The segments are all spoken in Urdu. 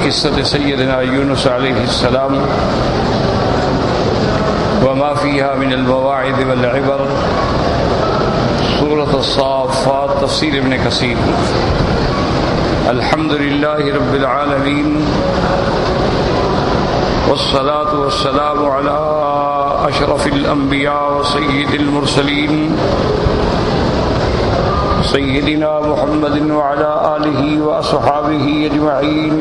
قصة سيدنا يونس عليه السلام وما فيها من المواعظ والعبر، سورة الصافات، تفسیر ابن کثیر۔ الحمد لله رب العالمين والصلاة والسلام على أشرف الأنبياء وسيد المرسلين سيدنا محمد وعلى آله وأصحابه أجمعين۔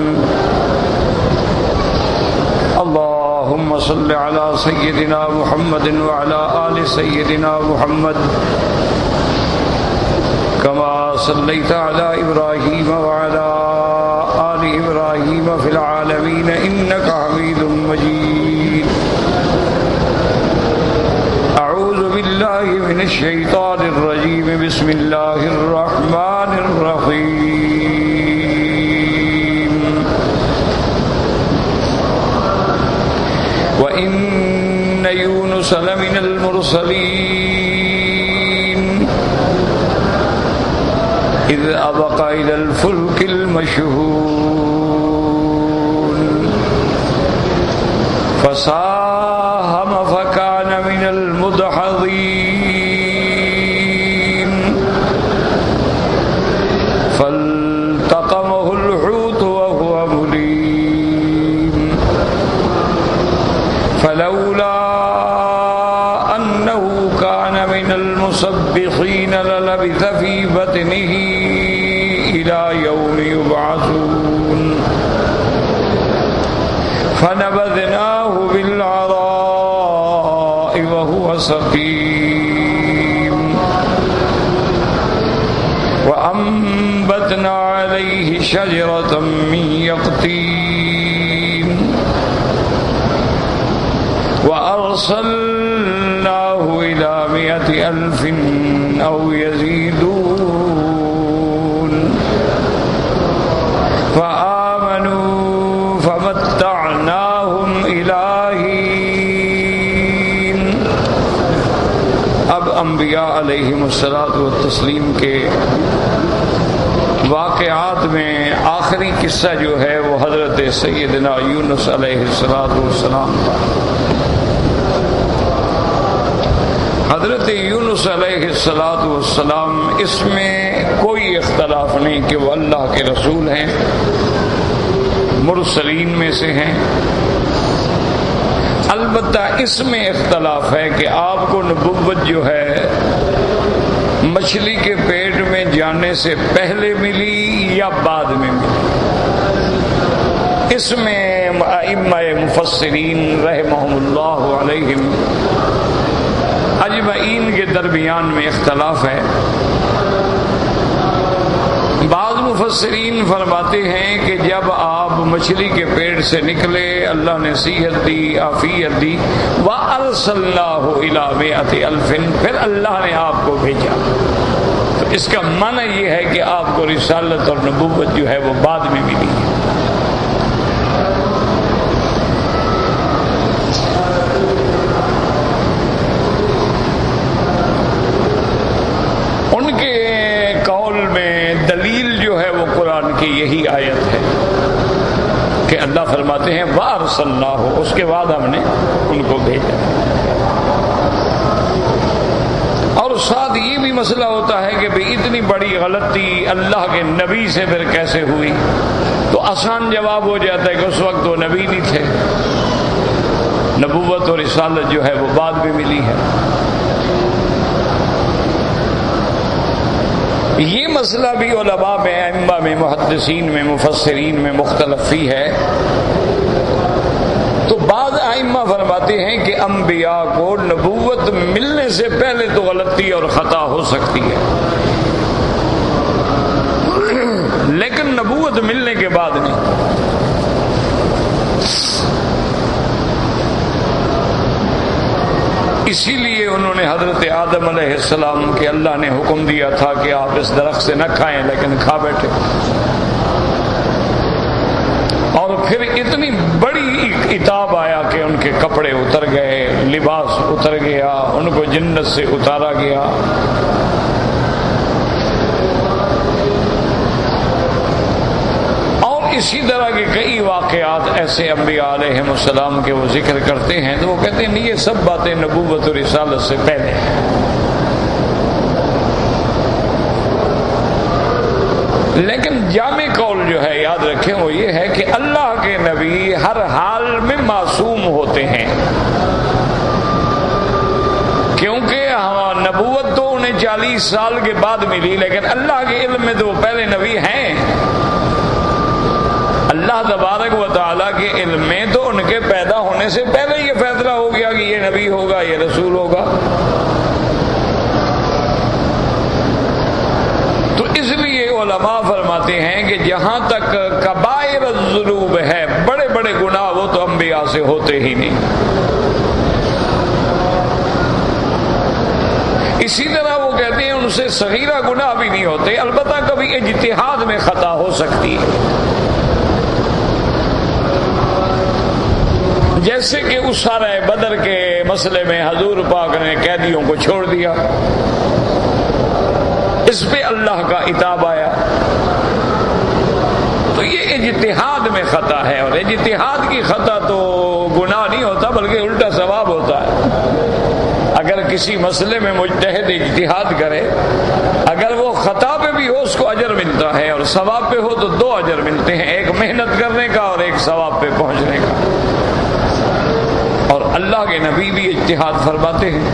اللهم صل على سيدنا محمد وعلى آل سيدنا محمد كما صليت على إبراهيم وعلى آل إبراهيم في العالمين إنك حميد مجيد۔ أعوذ بالله من الشيطان الرجيم، بسم الله الرحمن الرحيم۔ وإن يونس لمن المرسلين إذ أبق إلى الفلك المشحون فساهم فكان من المدحضين فالتقمه الحوت وهو مليم فلولا أنه كان من المسبحين للبث في بطنه إلى يوم يبعثون فنبذناه بالعراء وهو سقيم وأنبتنا عليه شجرة من يقطين وأرسلناه إلى 100,000 أو يزيدون فآمنوا فمتعناهم إلى حين۔ اب انبیاء علیہم الصلاۃ والتسلیم کے واقعات میں آخری قصہ جو ہے وہ حضرت سیدنا یونس علیہ الصلاۃ والسلام۔ حضرت یونس علیہ الصلاۃ والسلام، اس میں کوئی اختلاف نہیں کہ وہ اللہ کے رسول ہیں، مرسلین میں سے ہیں۔ البتہ اس میں اختلاف ہے کہ آپ کو نبوت جو ہے مچھلی کے پیٹ میں جانے سے پہلے ملی یا بعد میں ملی۔ اس میں ائمہ مفسرین رحمہم اللہ علیہم اجمعین کے درمیان میں اختلاف ہے۔ بعض مفسرین فرماتے ہیں کہ جب آپ مچھلی کے پیٹ سے نکلے، اللہ نے صحت دی، عافیت دی، وَأَرْسَلْنَاهُ إِلَىٰ 100,000، پھر اللہ نے آپ کو بھیجا۔ تو اس کا معنی یہ ہے کہ آپ کو رسالت اور نبوت جو ہے وہ بعد میں ملی ہے۔ ان کے قول میں دلیل جو ہے وہ قرآن کی یہی آیت ہے کہ اللہ فرماتے ہیں وَأَرْسَلْنَاهُ، اس کے بعد ہم نے ان کو بھیجا۔ اور ساتھ یہ بھی مسئلہ ہوتا ہے کہ بھئی اتنی بڑی غلطی اللہ کے نبی سے پھر کیسے ہوئی؟ تو آسان جواب ہو جاتا ہے کہ اس وقت وہ نبی نہیں تھے، نبوت اور رسالت جو ہے وہ بعد میں ملی ہے۔ یہ مسئلہ بھی علماء میں، ائمہ میں، محدثین میں، مفسرین میں مختلف فی ہے۔ تو بعض ائمہ فرماتے ہیں کہ انبیاء کو نبوت ملنے سے پہلے تو غلطی اور خطا ہو سکتی ہے، لیکن نبوت ملنے کے بعد نہیں۔ اسی لیے انہوں نے حضرت آدم علیہ السلام کے اللہ نے حکم دیا تھا کہ آپ اس درخت سے نہ کھائیں، لیکن کھا بیٹھے۔ اور پھر اتنی بڑی عتاب آیا کہ ان کے کپڑے اتر گئے، لباس اتر گیا، ان کو جنت سے اتارا گیا۔ اور اسی طرح کے کئی واقعات ایسے انبیاء علیہ السلام کے وہ ذکر کرتے ہیں تو وہ کہتے ہیں یہ سب باتیں نبوت و رسالت سے پہلے ہیں. لیکن جامع قول جو ہے یاد رکھیں وہ یہ ہے کہ اللہ کے نبی ہر حال میں معصوم ہوتے ہیں، کیونکہ نبوت تو انہیں 40 سال کے بعد ملی، لیکن اللہ کے علم میں تو وہ پہلے نبی ہیں. اللہ تبارک و تعالیٰ کے علم میں تو ان کے پیدا ہونے سے پہلے یہ فیصلہ ہو گیا کہ یہ نبی ہوگا، یہ رسول ہوگا. تو اس لیے علماء فرماتے ہیں کہ جہاں تک کبائر الذنوب ہے، بڑے بڑے گناہ، وہ تو انبیاء سے ہوتے ہی نہیں. اسی طرح وہ کہتے ہیں ان سے صغیرہ گناہ بھی نہیں ہوتے، البتہ کبھی اجتہاد میں خطا ہو سکتی ہے. جیسے کہ اسارہ بدر کے مسئلے میں حضور پاک نے قیدیوں کو چھوڑ دیا، اس پہ اللہ کا عتاب آیا، تو یہ اجتہاد میں خطا ہے، اور اجتہاد کی خطا تو گناہ نہیں ہوتا بلکہ الٹا ثواب ہوتا ہے. اگر کسی مسئلے میں مجتہد اجتہاد کرے، اگر وہ خطا پہ بھی ہو اس کو اجر ملتا ہے، اور ثواب پہ ہو تو 2 اجر ملتے ہیں، ایک محنت کرنے کا اور ایک ثواب پہ پہنچنے کا. اور اللہ کے نبی بھی اجتہاد فرماتے ہیں.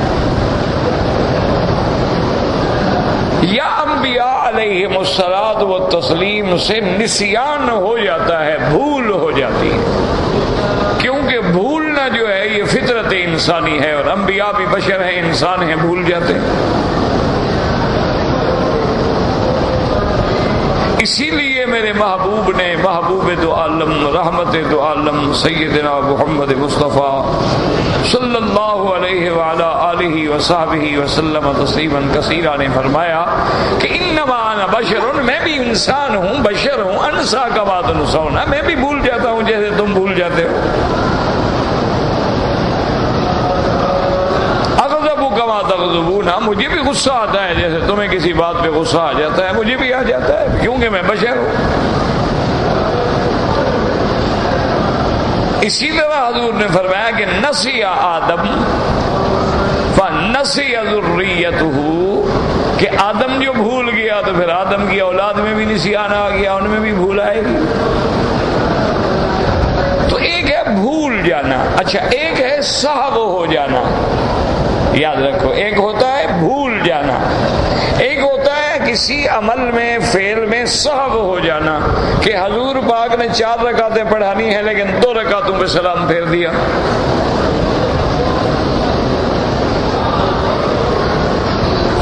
یا انبیاء علیہم الصلاۃ والتسلیم سے نسیان ہو جاتا ہے، بھول ہو جاتی ہے، کیونکہ بھولنا جو ہے یہ فطرت انسانی ہے، اور انبیاء بھی بشر ہیں، انسان ہیں، بھول جاتے ہیں. اسی لیے میرے محبوب نے، محبوب دو عالم، رحمت دو عالم، سیدنا محمد مصطفیٰ صلی اللہ علیہ وعلی آلہ وصحبہ وسلم تسلیما کثیرا نے فرمایا کہ انما انا بشر، میں بھی انسان ہوں، بشر ہوں، انسا کما تنسون، میں بھی بھول جاتا ہوں جیسے تم بھول جاتے ہو. کما تغضبون، مجھے بھی غصہ آتا ہے جیسے تمہیں کسی بات پہ غصہ آ جاتا ہے، مجھے بھی آ جاتا ہے، کیونکہ میں بشر ہوں. اسی طرح حضور نے فرمایا کہ نسی آدم فنسی ذریتہ، کہ آدم جو بھول گیا تو پھر آدم کی اولاد میں بھی نسیان آ گیا، ان میں بھی بھول آئے گی. تو ایک ہے بھول جانا، اچھا ایک ہے سہو ہو جانا. یاد رکھو، ایک ہوتا ہے بھول جانا، ایک ہوتا ہے کسی عمل میں، فعل میں سہو ہو جانا، کہ حضور پاک نے 4 رکعتیں پڑھانی ہیں لیکن 2 رکعتوں پہ سلام پھیر دیا.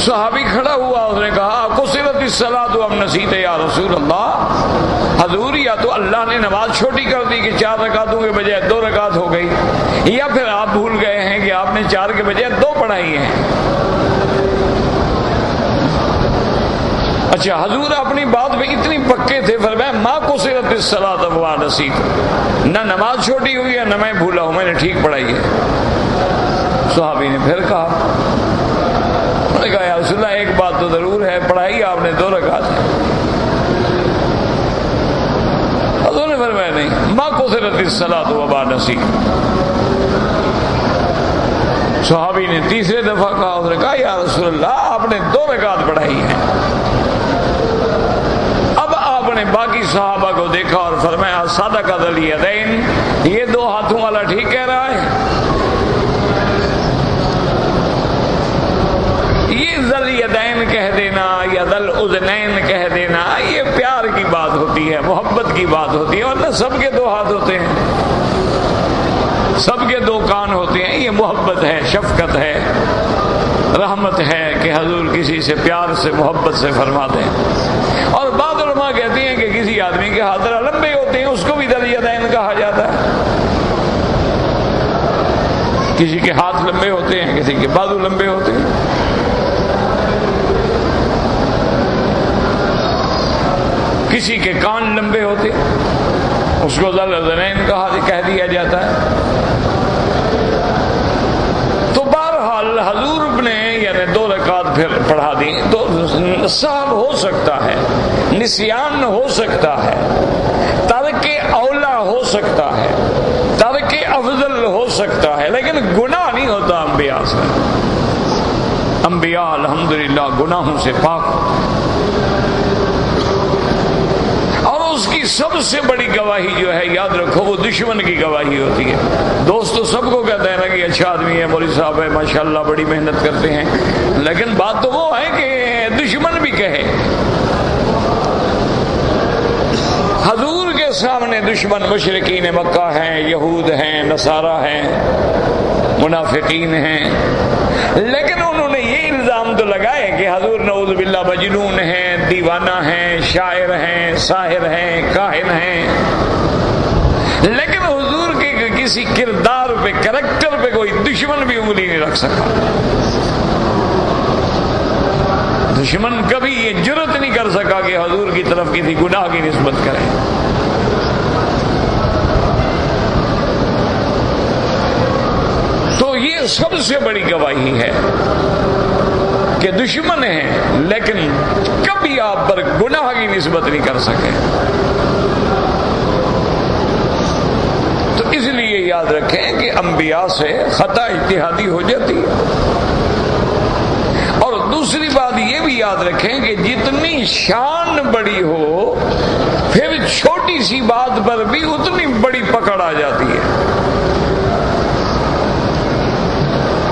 صحابی کھڑا ہوا، اس نے کہا قصرت الصلاۃ ام نسیت یا رسول اللہ، حضور یا تو اللہ نے نماز چھوٹی کر دی کہ 4 رکعتوں کے بجائے 2 رکعت ہو گئی، یا پھر آپ بھول گئے ہیں کہ آپ نے 4 کے بجائے 2 پڑھائی ہیں. اچھا حضور اپنی بات پہ اتنی پکے تھے، فرمایا ما قصرت الصلاۃ ام نسیت، نہ نماز چھوٹی ہوئی ہے نہ میں بھولا ہوں، میں نے ٹھیک پڑھائی ہے. صحابی نے پھر کہا، نے کہا یا رسول اللہ ایک بات تو ضرور ہے، پڑھائی آپ نے 2 رکعت ہے. حضور نے فرمایا نہیں، ما قصرت الصلاۃ وما نسیت. صحابی نے تیسرے دفعہ کہا، اس نے کہا یا رسول اللہ آپ نے 2 رکعت پڑھائی ہیں. اب آپ نے باقی صحابہ کو دیکھا اور فرمایا صدق ذو الیدین، یہ 2 ہاتھوں والا ٹھیک کہہ رہا ہے. یہ ذل یدین کہہ دینا یا ذل اذنین کہہ دینا یہ پیار کی بات ہوتی ہے، محبت کی بات ہوتی ہے، ورنہ سب کے 2 ہاتھ ہوتے ہیں، سب کے 2 کان ہوتے ہیں. یہ محبت ہے، شفقت ہے، رحمت ہے کہ حضور کسی سے پیار سے، محبت سے فرماتے ہیں. اور بعض علماء کہتے ہیں کہ کسی آدمی کے ہاتھ لمبے ہوتے ہیں اس کو بھی ذل یدین کہا جاتا ہے. کسی کے ہاتھ لمبے ہوتے ہیں، کسی کے بازو لمبے ہوتے ہیں. کسی کے کان لمبے ہوتے اس کو ذل اذنین کہہ دیا جاتا ہے. تو بہرحال حضور نے یعنی 2 رکعت پھر پڑھا دی تو سہو ہو سکتا ہے، نسیان ہو سکتا ہے، ترک اولا ہو سکتا ہے، ترک افضل ہو سکتا ہے، لیکن گناہ نہیں ہوتا انبیاء سے۔ انبیاء الحمدللہ گناہوں سے پاک ہوتے ہیں۔ اور اس کی سب سے بڑی گواہی جو ہے، یاد رکھو، وہ دشمن کی گواہی ہوتی ہے۔ دوست تو سب کو کہتے ہیں نا کہ اچھا آدمی ہے، مولوی صاحب ہے، ماشاءاللہ بڑی محنت کرتے ہیں، لیکن بات تو وہ ہے کہ دشمن بھی کہے۔ حضور کے سامنے دشمن مشرکین مکہ ہیں، یہود ہیں، نصارہ ہیں، منافقین ہیں، لیکن انہوں نے یہ الزام تو لگائے کہ حضور نعوذ باللہ مجنون ہیں، دیوانہ ہیں، شاعر ہیں، ساحر ہیں، کاہن ہیں، لیکن حضور کے کسی کردار پہ، کریکٹر پہ کوئی دشمن بھی انگلی نہیں رکھ سکا۔ دشمن کبھی یہ جرت نہیں کر سکا کہ حضور کی طرف کسی گناہ کی نسبت کرے۔ تو یہ سب سے بڑی گواہی ہے کہ دشمن ہیں لیکن کبھی آپ پر گناہ کی نسبت نہیں کر سکے۔ تو اس لیے یاد رکھیں کہ انبیاء سے خطا اجتہادی ہو جاتی ہے۔ اور دوسری بات یہ بھی یاد رکھیں کہ جتنی شان بڑی ہو، پھر چھوٹی سی بات پر بھی اتنی بڑی پکڑ آ جاتی ہے۔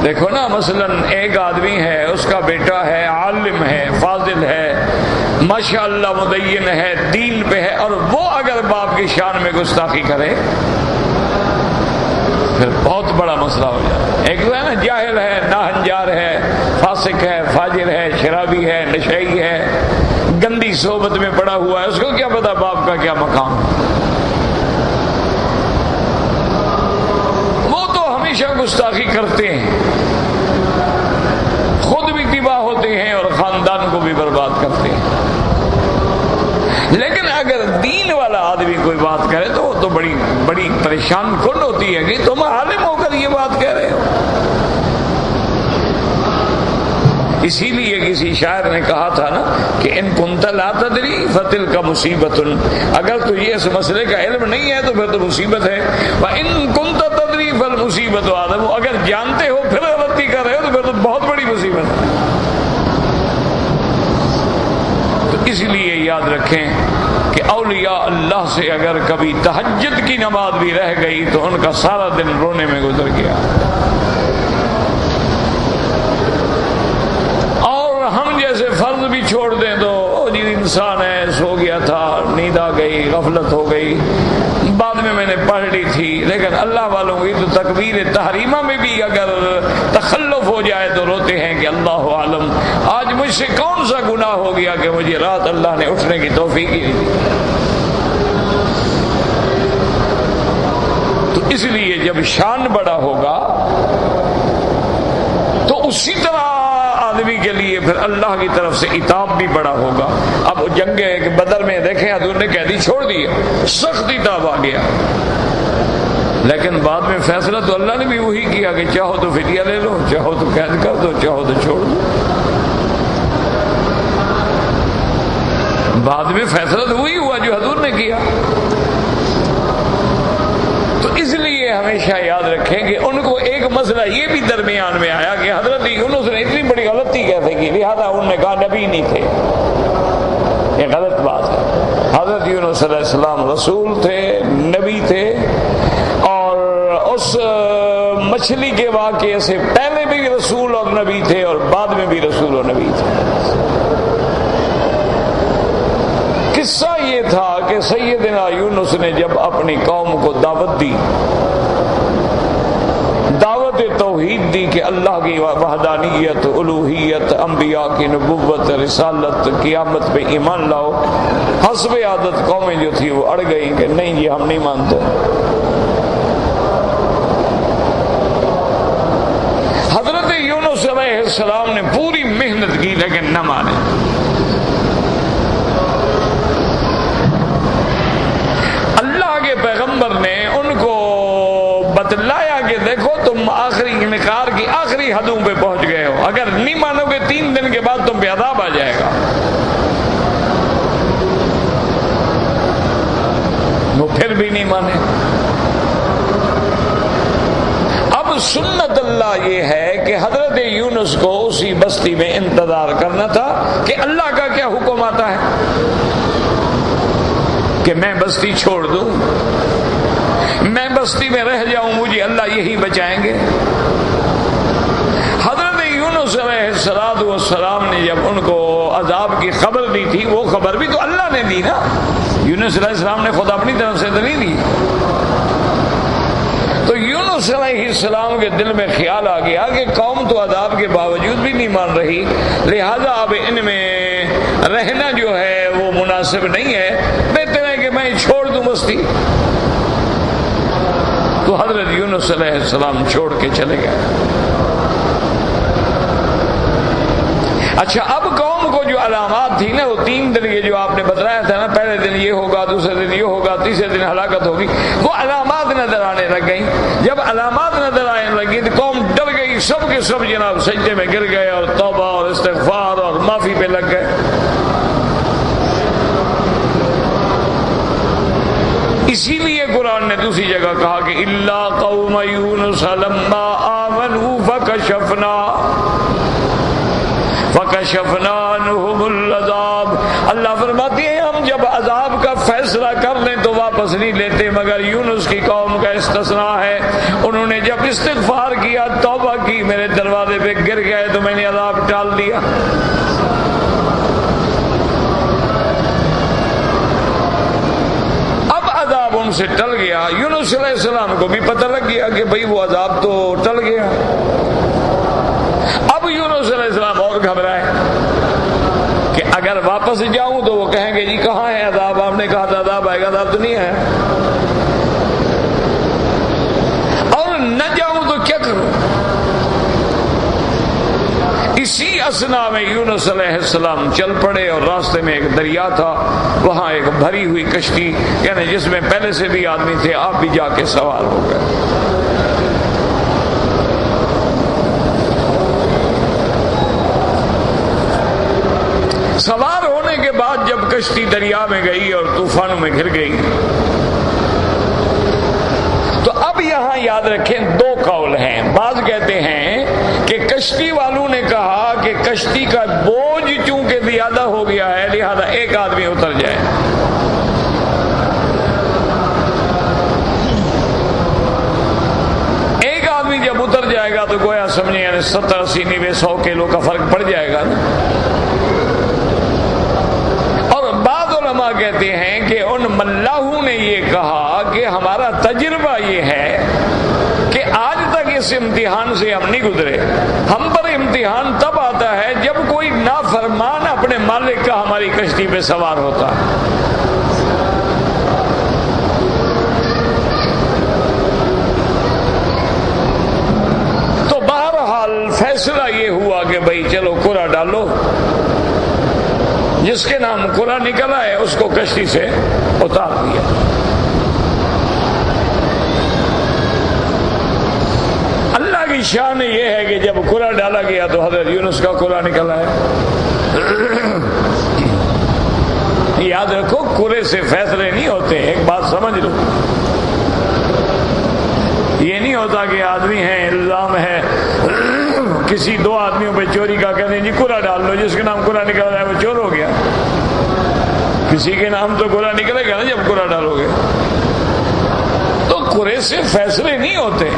دیکھو نا، مثلا ایک آدمی ہے، اس کا بیٹا ہے، عالم ہے، فاضل ہے، ماشاءاللہ مدین ہے، دین پہ ہے، اور وہ اگر باپ کی شان میں گستاخی کرے پھر بہت بڑا مسئلہ ہو جاتا ہے۔ ایک تو ہے نا جاہل ہے، ناہنجار ہے، فاسق ہے، فاجر ہے، شرابی ہے، نشئی ہے، گندی صحبت میں پڑا ہوا ہے، اس کو کیا پتا باپ کا کیا مقام ہے۔ وہ تو ہمیشہ گستاخی کرتے ہیں، خود بھی تباہ ہوتے ہیں اور خاندان کو بھی برباد کرتے ہیں۔ لیکن اگر دین والا آدمی کوئی بات کرے تو وہ تو بڑی بڑی پریشان کن ہوتی ہے کہ تم عالم ہو کر یہ بات کہہ رہے ہو۔ اسی لیے کسی شاعر نے کہا تھا نا کہ ان کنت لا تدری فتلک مصیبت، اگر تو یہ اس مسئلے کا علم نہیں ہے تو پھر تو مصیبت ہے، وان کنت تدری فالمصیبت اعظم، اگر جانتے ہو پھر غلطی کر رہے ہو تو پھر تو بہت بڑی مصیبت ہے۔ تو اس لیے یاد رکھیں کہ اولیاء اللہ سے اگر کبھی تہجد کی نماز بھی رہ گئی تو ان کا سارا دن رونے میں گزر گیا۔ اور ہم جیسے فرض بھی چھوڑ دیں تو جی انسان ہے، سو گیا تھا، نیند آ گئی، غفلت ہو گئی، بعد میں نے پڑھ لی تھی، لیکن اللہ والوں کی تو تکبیر تحریمہ میں بھی اگر تخلف ہو جائے تو روتے ہیں کہ اللہ عالم آج مجھ سے کون سا گناہ ہو گیا کہ مجھے رات اللہ نے اٹھنے کی توفیق ہی نہیں دی۔ تو اس لیے جب شان بڑا ہوگا تو اسی طرح آدمی کے لیے پھر اللہ کی طرف سے عتاب بھی بڑا ہوگا۔ اب جنگ بدر میں دیکھیں حضور نے قیدی چھوڑ دیا، سخت عتاب آ گیا، لیکن بعد میں فیصلہ تو اللہ نے بھی وہی کیا کہ چاہو تو فدیہ لے لو، چاہو تو قید کر دو، چاہو تو چھوڑ دو۔ بعد میں فیصلہ تو وہی ہوا جو حضور نے کیا۔ تو اس لیے ہمیشہ یاد رکھیں کہ ان کو ایک مسئلہ یہ بھی درمیان میں آیا کہ حضرت یونس نے اتنی بڑی غلطی کیسے کی، لہذا انہوں نے کہا نبی نہیں تھے، یہ غلط بات ہے۔ حضرت یونس علیہ السلام رسول تھے، نبی تھے، اور اس مچھلی کے واقعے سے پہلے بھی رسول اور نبی تھے اور بعد میں بھی رسول اور نبی تھے۔ قصہ یہ تھا کہ سیدنا یونس نے جب اپنی قوم کو دعوت دی، دعوت توحید دی کہ اللہ کی وحدانیت، الوہیت، انبیاء کی نبوت، رسالت، قیامت پہ ایمان لاؤ، حسب عادت قومیں جو تھی وہ اڑ گئی کہ نہیں یہ ہم نہیں مانتے۔ حضرت یونس علیہ السلام نے پوری محنت کی لیکن نہ مانے۔ اللہ کے پیغمبر نے ان کو بتلایا کہ دیکھو تم آخری انکار کی آخری حدوں پہ پہنچ گئے ہو، اگر نہیں مانو گے 3 دن کے بعد تم پہ عذاب آ جائے گا۔ مانے. اب سنت اللہ یہ ہے کہ حضرت یونس کو اسی بستی میں انتظار کرنا تھا کہ اللہ کا کیا حکم آتا ہے کہ میں بستی چھوڑ دوں, میں بستی میں رہ جاؤں, مجھے اللہ یہی بچائیں گے. حضرت یونس علیہ السلام نے جب ان کو عذاب کی خبر دی تھی, وہ خبر بھی تو اللہ نے دی نا, یونس علیہ السلام نے خود اپنی طرف سے تو نہیں دی. تو یونس علیہ السلام کے دل میں خیال آ گیا کہ قوم تو عذاب کے باوجود بھی نہیں مان رہی, لہذا اب ان میں رہنا جو ہے وہ مناسب نہیں ہے, بہتر ہے کہ میں چھوڑ دوں بستی. تو حضرت یونس علیہ السلام چھوڑ کے چلے گئے. اچھا, اب قوم کو جو علامات تھی نا, وہ 3 دن کے جو آپ نے بتایا تھا نا, پہلے دن یہ ہوگا, دوسرے دن یہ ہوگا, تیسرے دن ہلاکت ہوگی, وہ علامات نظر آنے لگ گئیں. جب علامات نظر آنے لگی تو قوم ڈر گئی, سب کے سب جناب سجدے میں گر گئے اور توبہ اور استغفار اور معافی پہ لگ گئے. اسی لیے قرآن نے دوسری جگہ کہا کہ الا قوم یونس لما آمنوا فکشفنا عنہم العذاب. اللہ فرماتے ہیں ہم جب عذاب کا فیصلہ کر لیں تو واپس نہیں لیتے, مگر یونس کی قوم کا استثناء ہے. انہوں نے جب استغفار کیا, توبہ کی, میرے دروازے پہ گر گئے تو میں نے عذاب ٹال دیا. اب عذاب ان سے ٹل گیا. یونس علیہ السلام کو بھی پتہ لگ گیا کہ بھئی وہ عذاب تو ٹل گیا. اب یونس علیہ السلام اور گھبرائے کہ اگر واپس جاؤں تو وہ کہیں گے جی کہاں ہے عذاب, آپ نے کہا تھا عذاب آئے گا, عذاب تو نہیں ہے, اور نہ جاؤں تو کیا کروں. اسی اسنا میں یونس علیہ السلام چل پڑے اور راستے میں ایک دریا تھا, وہاں ایک بھری ہوئی کشتی, یعنی جس میں پہلے سے بھی آدمی تھے, آپ بھی جا کے سوار ہو گئے. سوار ہونے کے بعد جب کشتی دریا میں گئی اور طوفانوں میں گر گئی, تو اب یہاں یاد رکھیں 2 قول ہیں. بعض کہتے ہیں کہ کشتی والوں نے کہا کہ کشتی کا بوجھ چونکہ زیادہ ہو گیا ہے لہذا ایک آدمی اتر جائے. ایک آدمی جب اتر جائے گا تو گویا سمجھیں یعنی 70 80 90 100 کلو کا فرق پڑ جائے گا. کہتے ہیں کہ ان ملاحوں نے یہ کہا کہ ہمارا تجربہ یہ ہے کہ آج تک اس امتحان سے ہم نہیں گزرے, ہم پر امتحان تب آتا ہے جب کوئی نافرمان اپنے مالک کا ہماری کشتی پہ سوار ہوتا ہے. تو بہرحال فیصلہ یہ ہوا کہ بھائی چلو قرعہ ڈالو, جس کے نام قرعہ نکلا ہے اس کو کشتی سے اتار دیا. اللہ کی شان یہ ہے کہ جب قرعہ ڈالا گیا تو حضرت یونس کا قرعہ نکلا ہے. یاد رکھو قرعے سے فیصلے نہیں ہوتے, ایک بات سمجھ لو, یہ نہیں ہوتا کہ آدمی ہیں, الزام ہے, کسی 2 آدمیوں پہ چوری کا کہتے ہیں جی قرعہ ڈال لو, جس کے نام قرعہ نکل رہا ہے وہ چور ہو گیا. کسی کے نام تو قرعہ نکلے گا نا جب قرعہ ڈالو گے. تو قرعے سے فیصلے نہیں ہوتے.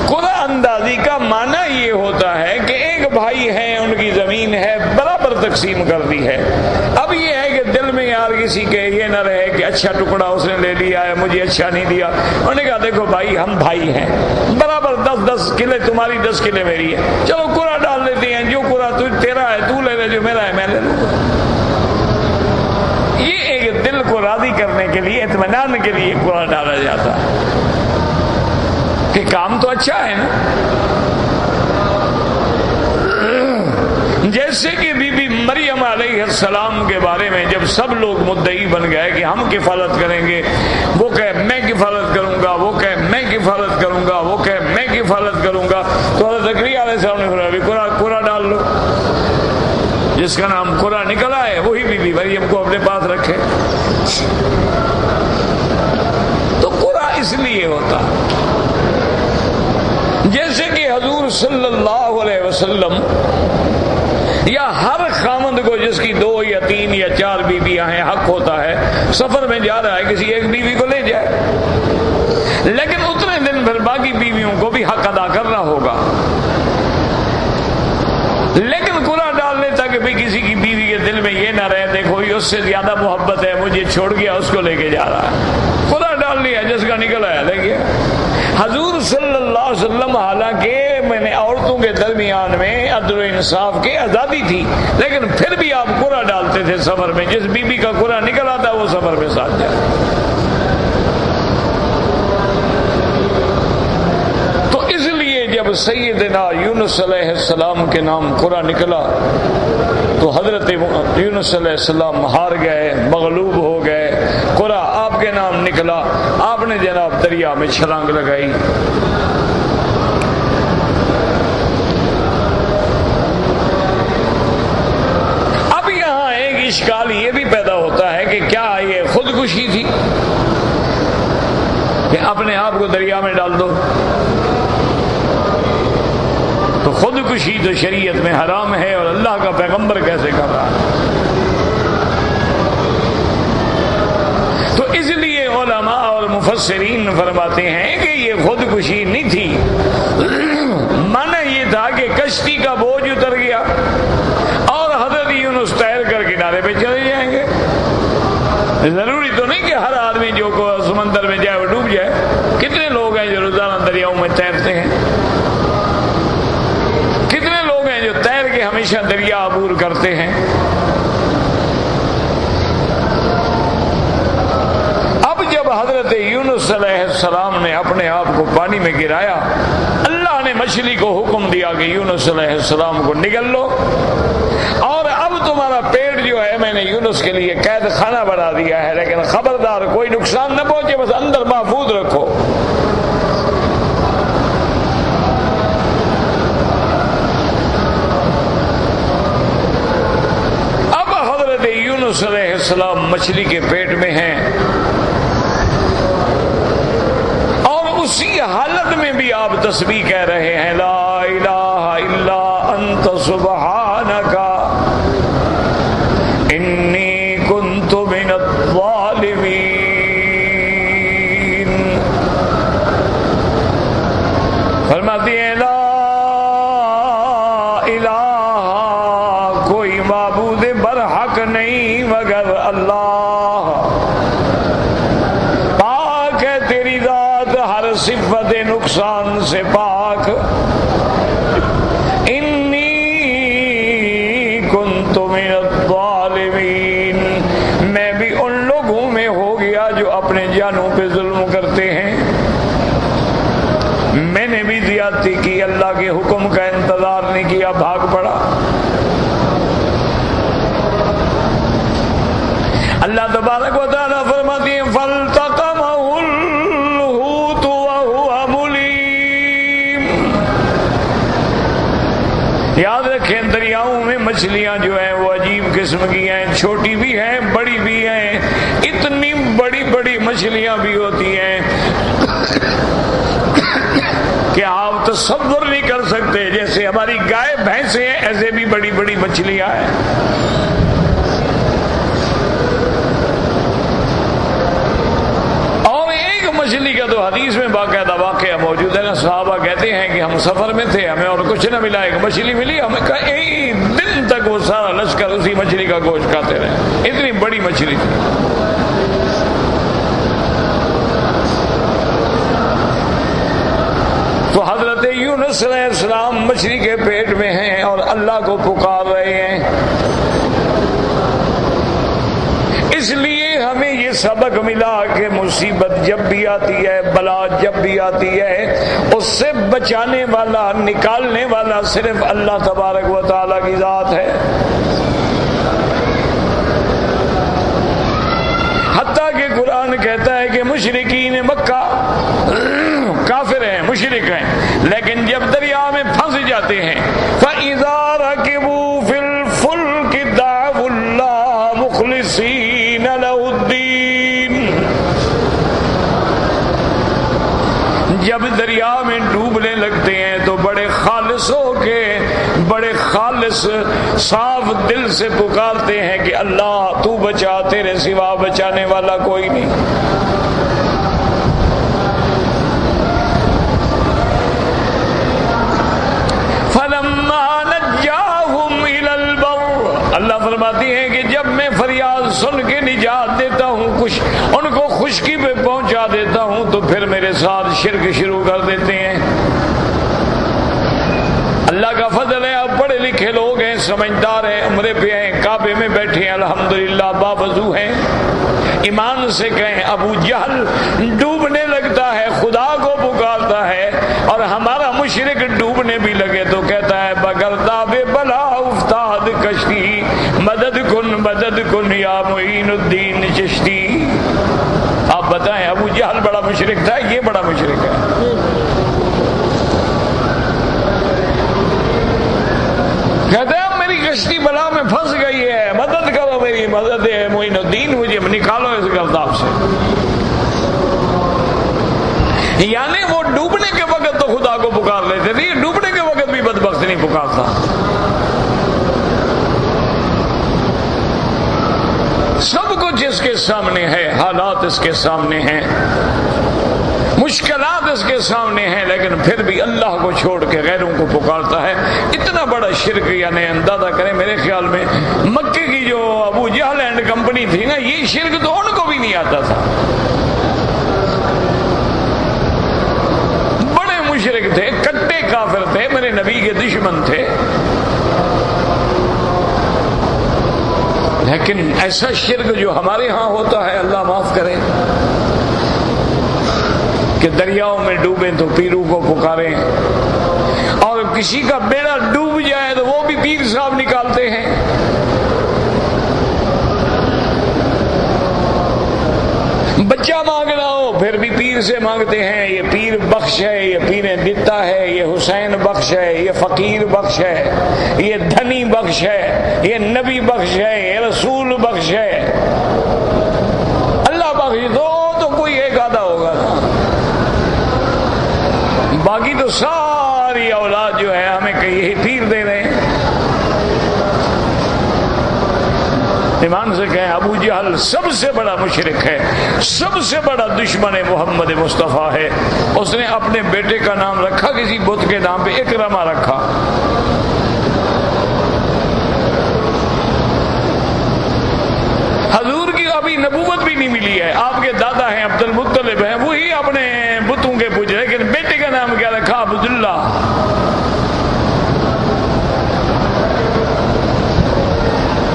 قرعہ اندازی کا معنی یہ ہوتا ہے کہ ایک بھائی ہے, ان کی زمین ہے, برابر تقسیم کر دی ہے. اب یہ ہے کہ دل میں یار کسی کے یہ نہ رہے کہ اچھا ٹکڑا اس نے لے لیا ہے, مجھے اچھا نہیں دیا. انہوں نے کہا دیکھو بھائی ہم بھائی ہیں, برابر 10 کلے تمہاری 10 کلے میری ہے, چلو قرعہ ڈال لیتے ہیں, جو قرعہ تیرا ہے تو لے لے, جو میرا ہے میں لے لوں. یہ ایک دل کو راضی کرنے کے لیے, اطمینان کے لیے قرعہ ڈالا جاتا ہے کہ کام تو اچھا ہے نا. جیسے کہ بی بی مریم علیہ السلام کے بارے میں جب سب لوگ مدعی بن گئے کہ ہم کفالت کریں گے, وہ کہے میں کفالت کروں گا, وہ کہے میں کفالت کروں گا, وہ کہے میں کفالت کروں گا, تو حضرت زکریا علیہ السلام نے فرمایا قرعہ ڈال لو, جس کا نام قرعہ نکلا ہے وہی بی بی مریم کو اپنے پاس رکھے. وسلم یا ہر خامند کو جس کی 2 یا 3 یا 4 بیویاں ہیں حق ہوتا ہے سفر میں جا رہا ہے کسی ایک بیوی کو لے جائے، لیکن اتنے دن پھر باقی بیویوں کو بھی حق ادا کرنا ہوگا۔ لیکن قرآن ڈال لیتا کہ بھئی کسی کی بیوی کے دل میں یہ نہ رہے دیکھو یہ اس سے زیادہ محبت ہے مجھے چھوڑ گیا اس کو لے کے جا رہا ہے، قرآن ڈال لیا جس کا نکل آیا لے گیا۔ حضور صلی اللہ علیہ وسلم حالانکہ میں نے عورتوں کے درمیان میں عدل و انصاف کی آزادی تھی، لیکن پھر بھی آپ قرآن ڈالتے تھے سفر میں، جس بیوی کا قرآن نکل آتا وہ سفر میں ساتھ جائے۔ تو اس لیے جب سیدنا یونس علیہ السلام کے نام قرآن نکلا تو حضرت یونس علیہ السلام ہار گئے، مغلوب ہو گئے، قرآن آپ کے نام نکلا، آپ نے جناب دریا میں چھلانگ لگائی۔ اب یہاں ایک اشکال یہ بھی پیدا ہوتا ہے کہ کیا یہ خودکشی تھی کہ اپنے آپ کو دریا میں ڈال دو؟ تو خودکشی تو شریعت میں حرام ہے اور اللہ کا پیغمبر کیسے کر رہا ہے؟ تو اس لیے علماء اور مفسرین فرماتے ہیں کہ یہ خودکشی نہیں تھی، معنی یہ تھا کہ کشتی کا بوجھ اتر گیا اور حضرت یونس تیر کر کنارے پہ چلے جائیں گے۔ ضروری تو نہیں کہ ہر آدمی جو کو سمندر میں جائے وہ ڈوب جائے، کتنے لوگ ہیں جو روزانہ دریاؤں میں تیرتے ہیں، کتنے لوگ ہیں جو تیر کے ہمیشہ دریا عبور کرتے ہیں۔ اب جب حضرت یونس علیہ السلام نے اپنے آپ کو پانی میں گرایا، اللہ نے مچھلی کو حکم دیا کہ یونس علیہ السلام کو نگل لو، اور اب تمہارا پیٹ جو ہے میں نے یونس کے لیے قید خانہ بنا دیا ہے، لیکن خبردار کوئی نقصان نہ پہنچے، بس اندر محفوظ رکھو۔ اب حضرت یونس علیہ السلام مچھلی کے پیٹ میں ہیں، اور اسی حالت میں بھی آپ تسبیح کہہ رہے ہیں، لا الہ الا انت سبحانک انی کنت من الظالمین۔ فرماتی ہیں لا الہ، کوئی معبود برحق نہیں مگر اللہ، پاک ہے تیری ذات ہر صفت نقصان سے پاک، انی کنت من الظالمین، میں بھی ان لوگوں میں ہو گیا جو اپنے جانوں پہ ظلم کرتے ہیں، میں نے بھی زیادتی کی، اللہ کے حکم کا انتظار نہیں کیا، بھاگ پڑا۔ اللہ تبارک و تعالیٰ فرماتی ہیں فَالْتَقَمَهُ الْحُوتُ وَهُوَ مُلِيمٌ۔ یاد رکھیں دریاؤں میں مچھلیاں جو ہیں وہ عجیب قسم کی ہیں، چھوٹی بھی ہیں بڑی بھی ہیں، اتنی بڑی بڑی مچھلیاں بھی ہوتی ہیں کہ آپ تصور نہیں کر سکتے، جیسے ہماری گائے بھینسیں ہیں ایسے بھی بڑی بڑی مچھلیاں ہیں۔ مچھلی کا تو حدیث میں باقاعدہ واقعہ موجود ہے نا، صحابہ کہتے ہیں کہ ہم سفر میں تھے، ہمیں اور کچھ نہ ملا، ایک مچھلی ملی، ہمیں کہا ایک دن تک وہ سارا لشکر اسی مچھلی کا گوشت کھاتے رہے، اتنی بڑی مچھلی تھی۔ تو حضرت یونس علیہ السلام مچھلی کے پیٹ میں ہیں اور اللہ کو پکار رہے ہیں۔ اس لیے ہمیں یہ سبق ملا کہ مصیبت جب بھی آتی ہے، بلا جب بھی آتی ہے، اس سے بچانے والا نکالنے والا صرف اللہ تبارک و تعالیٰ کی ذات ہے۔ حتیٰ کہ قرآن کہتا ہے کہ مشرکین مکہ کافر ہیں، مشرک ہیں، لیکن جب دریا میں پھنس جاتے ہیں فَإِذَا رَكِبُوا فِي الْفُلْكِ دَعَوُا اللَّهَ مُخْلِصِينَ لَهُ الدِّينَ، جب دریا میں ڈوبنے لگتے ہیں تو بڑے خالص ہو کے بڑے خالص صاف دل سے پکارتے ہیں کہ اللہ تو بچا، تیرے سوا بچانے والا کوئی نہیں۔ فلما نجاہم الی البر، اللہ فرماتی ہیں کہ جب میں فریاد سن کے نجات دیتا ہوں، کچھ ان کو خشکی پہ پہنچا دیتا ہوں، تو پھر میرے ساتھ شرک شروع کر دیتے ہیں۔ اللہ کا فضل ہے، آپ پڑھے لکھے لوگ ہیں، سمجھدار ہیں، عمرے پہ ہیں، کعبے میں بیٹھے ہیں، الحمدللہ باوضو ہیں۔ ایمان سے کہیں ابو جہل ڈوبنے لگتا ہے، خدا کو پکارتا ہے، اور ہمارا مشرک ڈوبنے بھی لگے تو کہتا ہے بگرتا بے بلا افتاد کشتی، مدد کن یا معین الدین چشتی۔ آپ بتائیں، ابو جہل بڑا مشرک تھا، یہ بڑا مشرک ہے۔ کہتے ہیں میری کشتی بلا میں پھنس گئی ہے، مدد کرو، میری مدد ہے معین الدین، مجھے نکالو اس گرداب سے۔ یعنی وہ ڈوبنے کے وقت تو خدا کو پکار لیتے تھے، ڈوبنے کے وقت بھی بدبخت نہیں پکارتا۔ سب کچھ اس کے سامنے ہے، حالات اس کے سامنے ہیں، مشکلات اس کے سامنے ہیں، لیکن پھر بھی اللہ کو چھوڑ کے غیروں کو پکارتا ہے۔ اتنا بڑا شرک، یعنی اندازہ کریں، میرے خیال میں مکے کی جو ابو جہل اینڈ کمپنی تھی نا، یہ شرک تو ان کو بھی نہیں آتا تھا۔ بڑے مشرک تھے، کٹے کافر تھے، میرے نبی کے دشمن تھے، لیکن ایسا شرک جو ہمارے ہاں ہوتا ہے، اللہ معاف کرے، کہ دریاؤں میں ڈوبیں تو پیروں کو پکاریں، اور کسی کا بیڑا ڈوب جائے تو وہ بھی پیر صاحب نکالتے ہیں۔ بچہ مانگنا ہو پھر بھی پیر سے مانگتے ہیں، یہ پیر بخش ہے، یہ پیر دتا ہے، یہ حسین بخش ہے، یہ فقیر بخش ہے، یہ دھنی بخش ہے، یہ نبی بخش ہے، یہ رسول بخش ہے۔ اللہ بخش دو تو کوئی ایک آدھا ہوگا نا، باقی تو ساری اولاد جو ہے ہمیں یہی پیر دے رہے ہیں۔ ایمان سے کہیں ابو جہل سب سے بڑا مشرک ہے، سب سے بڑا دشمن محمد مصطفیٰ ہے۔ اس نے اپنے بیٹے کا نام رکھا کسی بت کے نام پہ، اکرمہ رکھا۔ حضور کی ابھی نبوت بھی نہیں ملی ہے، آپ کے دادا ہیں عبد المطلب ہیں، وہی اپنے بتوں کے پوجے، لیکن بیٹے کا نام کیا رکھا؟ عبداللہ۔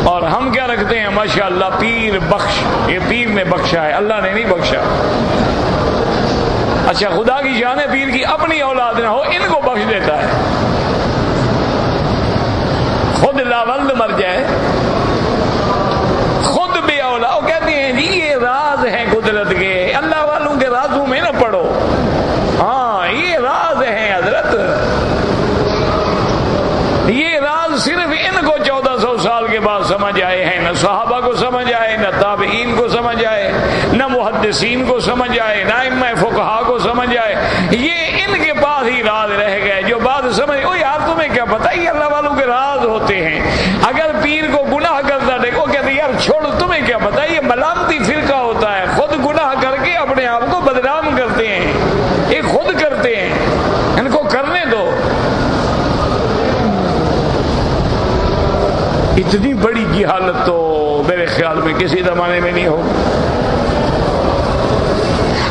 اور ہم کیا رکھتے ہیں؟ ماشاءاللہ پیر بخش، یہ پیر نے بخشا ہے، اللہ نے نہیں بخشا۔ اچھا خدا کی شان ہے، پیر کی اپنی اولاد نہ ہو، ان کو بخش دیتا ہے، خود لاولد مر جائے، خود بے اولاد۔ وہ کہتے ہیں جی یہ راز ہیں قدرت کے، اللہ والوں کے رازوں میں نہ پڑو۔ ہاں یہ راز ہیں حضرت، یہ راز صرف ان کو 1400 سال کے بعد سمجھ آئے ہیں، نہ صحابہ کو سمجھ آئے، نہ تابعین کو سمجھ آئے، نہ محدثین کو سمجھ آئے، نہ ائمہ فقہا کو سمجھ آئے، یہ ان کے پاس ہی راز رہ گئے۔ جو بات سمجھ، او یار تمہیں کیا پتہ، یہ اللہ والوں کے راز ہوتے ہیں۔ اگر پیر کو گناہ کرتا دیکھو کہتے یار چھوڑو، تمہیں کیا پتہ، یہ ملامتی فرقہ ہوتا ہے، خود گناہ کر کے اپنے آپ کو بدنام کرتے ہیں، یہ خود کرتے ہیں، ان کو کرنے دو۔ اتنی بڑی جہالت تو میرے خیال میں کسی زمانے میں نہیں ہو۔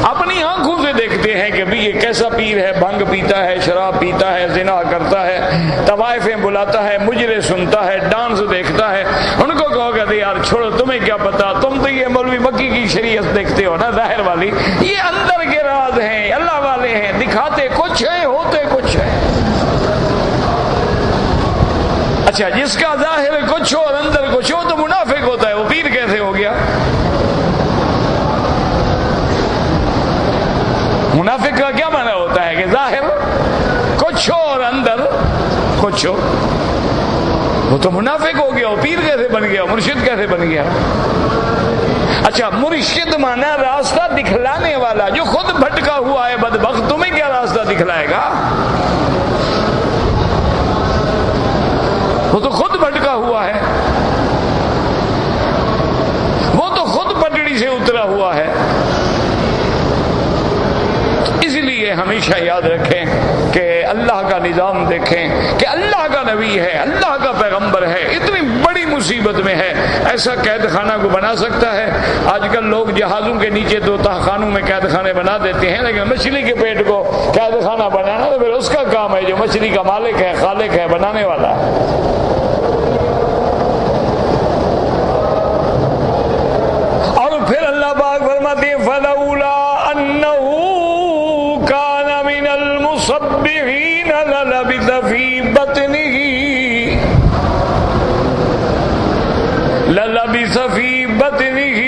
اپنی آنکھوں سے دیکھتے ہیں کہ بھی یہ کیسا پیر ہے، بھنگ پیتا ہے، شراب پیتا ہے، زنا کرتا ہے، طوائفیں بلاتا ہے، مجرے سنتا ہے، ڈانس دیکھتا ہے۔ ان کو کہو کہ یار چھوڑو، تمہیں کیا پتا، تم تو یہ مولوی مکی کی شریعت دیکھتے ہو نا، ظاہر والی، یہ اندر کے راز ہیں، اللہ والے ہیں، دکھاتے کچھ ہیں، ہوتے کچھ ہیں۔ اچھا جس کا ظاہر کچھ ہو اور اندر کچھ ہو تو منافق ہوتا ہے، وہ پیر کیسے ہو گیا؟ منافق کا کیا معنی ہوتا ہے کہ ظاہر کچھ ہو اور اندر کچھ ہو، وہ تو منافق ہو گیا، وہ پیر کیسے بن گیا، مرشد کیسے بن گیا؟ اچھا مرشد مانا راستہ دکھلانے والا، جو خود بھٹکا ہوا ہے بدبخت، تمہیں کیا راستہ دکھلائے گا؟ ہمیشہ یاد رکھیں کہ اللہ کا نظام دیکھیں کہ اللہ کا نبی ہے، اللہ کا پیغمبر ہے، اتنی بڑی مصیبت میں ہے، ایسا قید خانہ کو بنا سکتا ہے؟ آج کل لوگ جہازوں کے نیچے تو تہخانوں میں قید خانے بنا دیتے ہیں، لیکن مچھلی کے پیٹ کو قید خانہ بنانا تو پھر اس کا کام ہے جو مچھلی کا مالک ہے، خالق ہے، بنانے والا ہے۔ پھر اللہ پاک فرماتے ہیں فَلَوْلَا أَنَّهُ كَانَ مِنَ الْمُصَبِّحِينَ لَلَبِثَ فِي بَطْنِهِ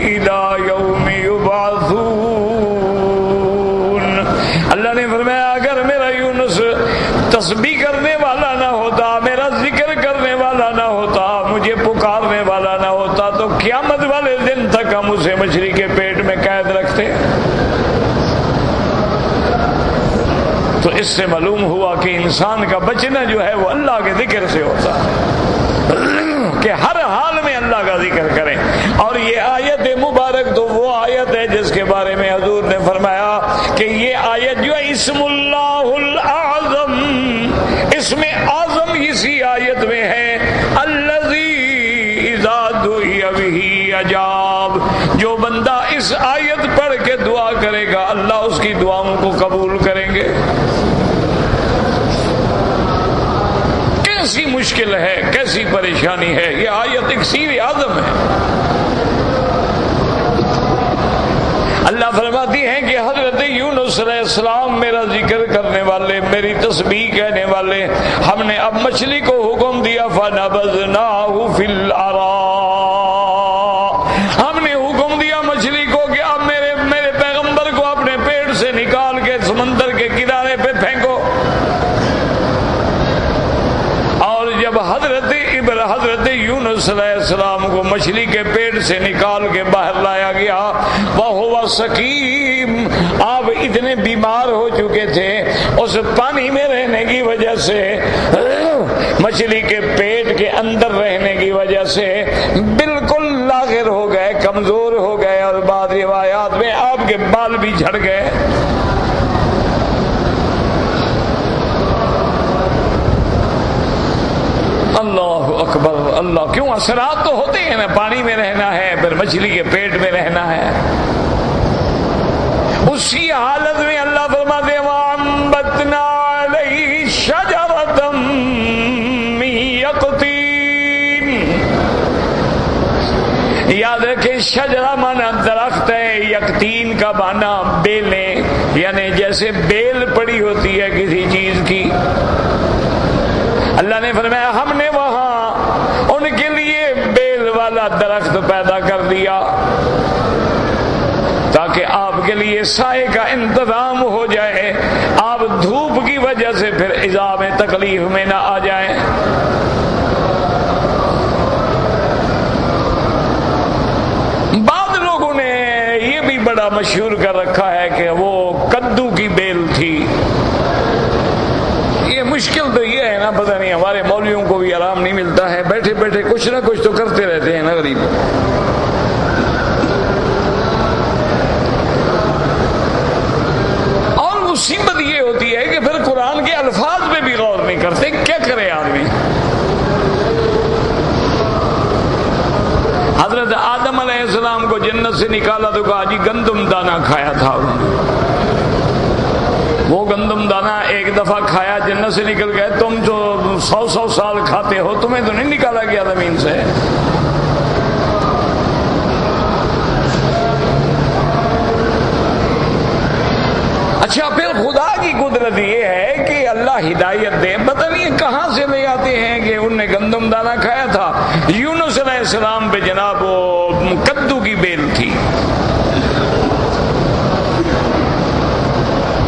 إِلَى يَوْمِ يُبْعَثُونَ۔ اللہ نے فرمایا اگر میرا یونس تسبیح کرنے والا نہ ہوتا، میرا ذکر کرنے والا نہ ہوتا، مجھے پکارنے والا نہ ہوتا، تو قیامت والے دن تک ہم اسے مچھلی کے پیٹ میں قید رکھتے۔ تو اس سے معلوم ہوا کہ انسان کا بچنا جو ہے وہ اللہ کے ذکر سے ہوتا ہے، کہ ہر حال میں اللہ کا ذکر کریں۔ اور یہ آیت مبارک تو وہ آیت ہے جس کے بارے میں حضور نے فرمایا کہ یہ آیت جو ہے اسم اللہ الاعظم، اسم اعظم اسی آیت میں ہے، الذی اذا دعی بہ اجاب۔ جو بندہ اس آیت پڑھ کے دعا کرے گا اللہ اس کی دعاؤں کو قبول کریں گے۔ کیسی مشکل ہے، کیسی پریشانی ہے، یہ آیت اکسیر اعظم ہے۔ اللہ فرماتی ہیں کہ حضرت یونس علیہ السلام میرا ذکر کرنے والے، میری تسبیح کہنے والے، ہم نے اب مچھلی کو حکم دیا فَنَبَذْنَاهُ فِي الْعَرَاءِ، ہم نے حکم دیا مچھلی کو کہ اب میرے پیغمبر کو اپنے پیٹ سے نکال کے سمندر کے کنارے پہ پھینکو۔ اور جب حضرت یونس علیہ السلام کو مچھلی کے پیٹ سے نکال کے باہر لایا گیا، وَهُوَ سَقِيمٌ، آپ اتنے بیمار ہو چکے تھے اس پانی میں رہنے کی وجہ سے، مچھلی کے پیٹ کے اندر رہنے کی وجہ سے بالکل لاغر ہو گئے، کمزور ہو گئے، اور بعض روایات میں آپ کے بال بھی جھڑ گئے۔ اللہ اکبر اللہ، کیوں اثرات تو ہوتے ہیں نا، پانی میں رہنا ہے، پھر مچھلی کے پیٹ میں رہنا ہے۔ اسی حالت میں اللہ فرماتے ہیں وَأَنبَتْنَا عَلَيْهِ شَجَرَةً مِّن يَقْطِينٍ۔ یاد رکھیں شجرہ مانا درخت ہے، یقطین کا مانا بیلیں، یعنی جیسے بیل پڑی ہوتی ہے کسی چیز کی۔ اللہ نے فرمایا ہم نے وہاں ان کے لیے بیل والا درخت پیدا کر دیا تاکہ آپ کے لیے سائے کا انتظام ہو جائے، آپ دھوپ کی وجہ سے پھر ایذا میں تکلیف میں نہ آ جائیں۔ بعض لوگوں نے یہ بھی بڑا مشہور کر رکھا ہے کہ وہ کدو کی بیل تھی۔ یہ مشکل تو یہ ہے نا، پتہ نہیں ہمارے مولویوں کو بھی آرام نہیں ملتا ہے، بیٹھے بیٹھے کچھ نہ کچھ تو کرتے رہتے ہیں نا غریب۔ اور مصیبت یہ ہوتی ہے کہ پھر قرآن کے الفاظ پہ بھی غور نہیں کرتے، کیا کرے آدمی۔ حضرت آدم علیہ السلام کو جنت سے نکالا تو کہا جی گندم دانہ کھایا تھا انہوں نے، وہ گندم دانہ ایک دفعہ کھایا جنت سے نکل گئے، تم جو 100 سال کھاتے ہو تمہیں تو نہیں نکالا گیا زمین سے۔ اچھا پھر خدا کی قدرت یہ ہے کہ اللہ ہدایت دے، پتہ نہیں کہاں سے لے آتے ہیں کہ انہوں نے گندم دانہ کھایا تھا، یونس علیہ السلام پہ جناب وہ کدو کی بیل تھی۔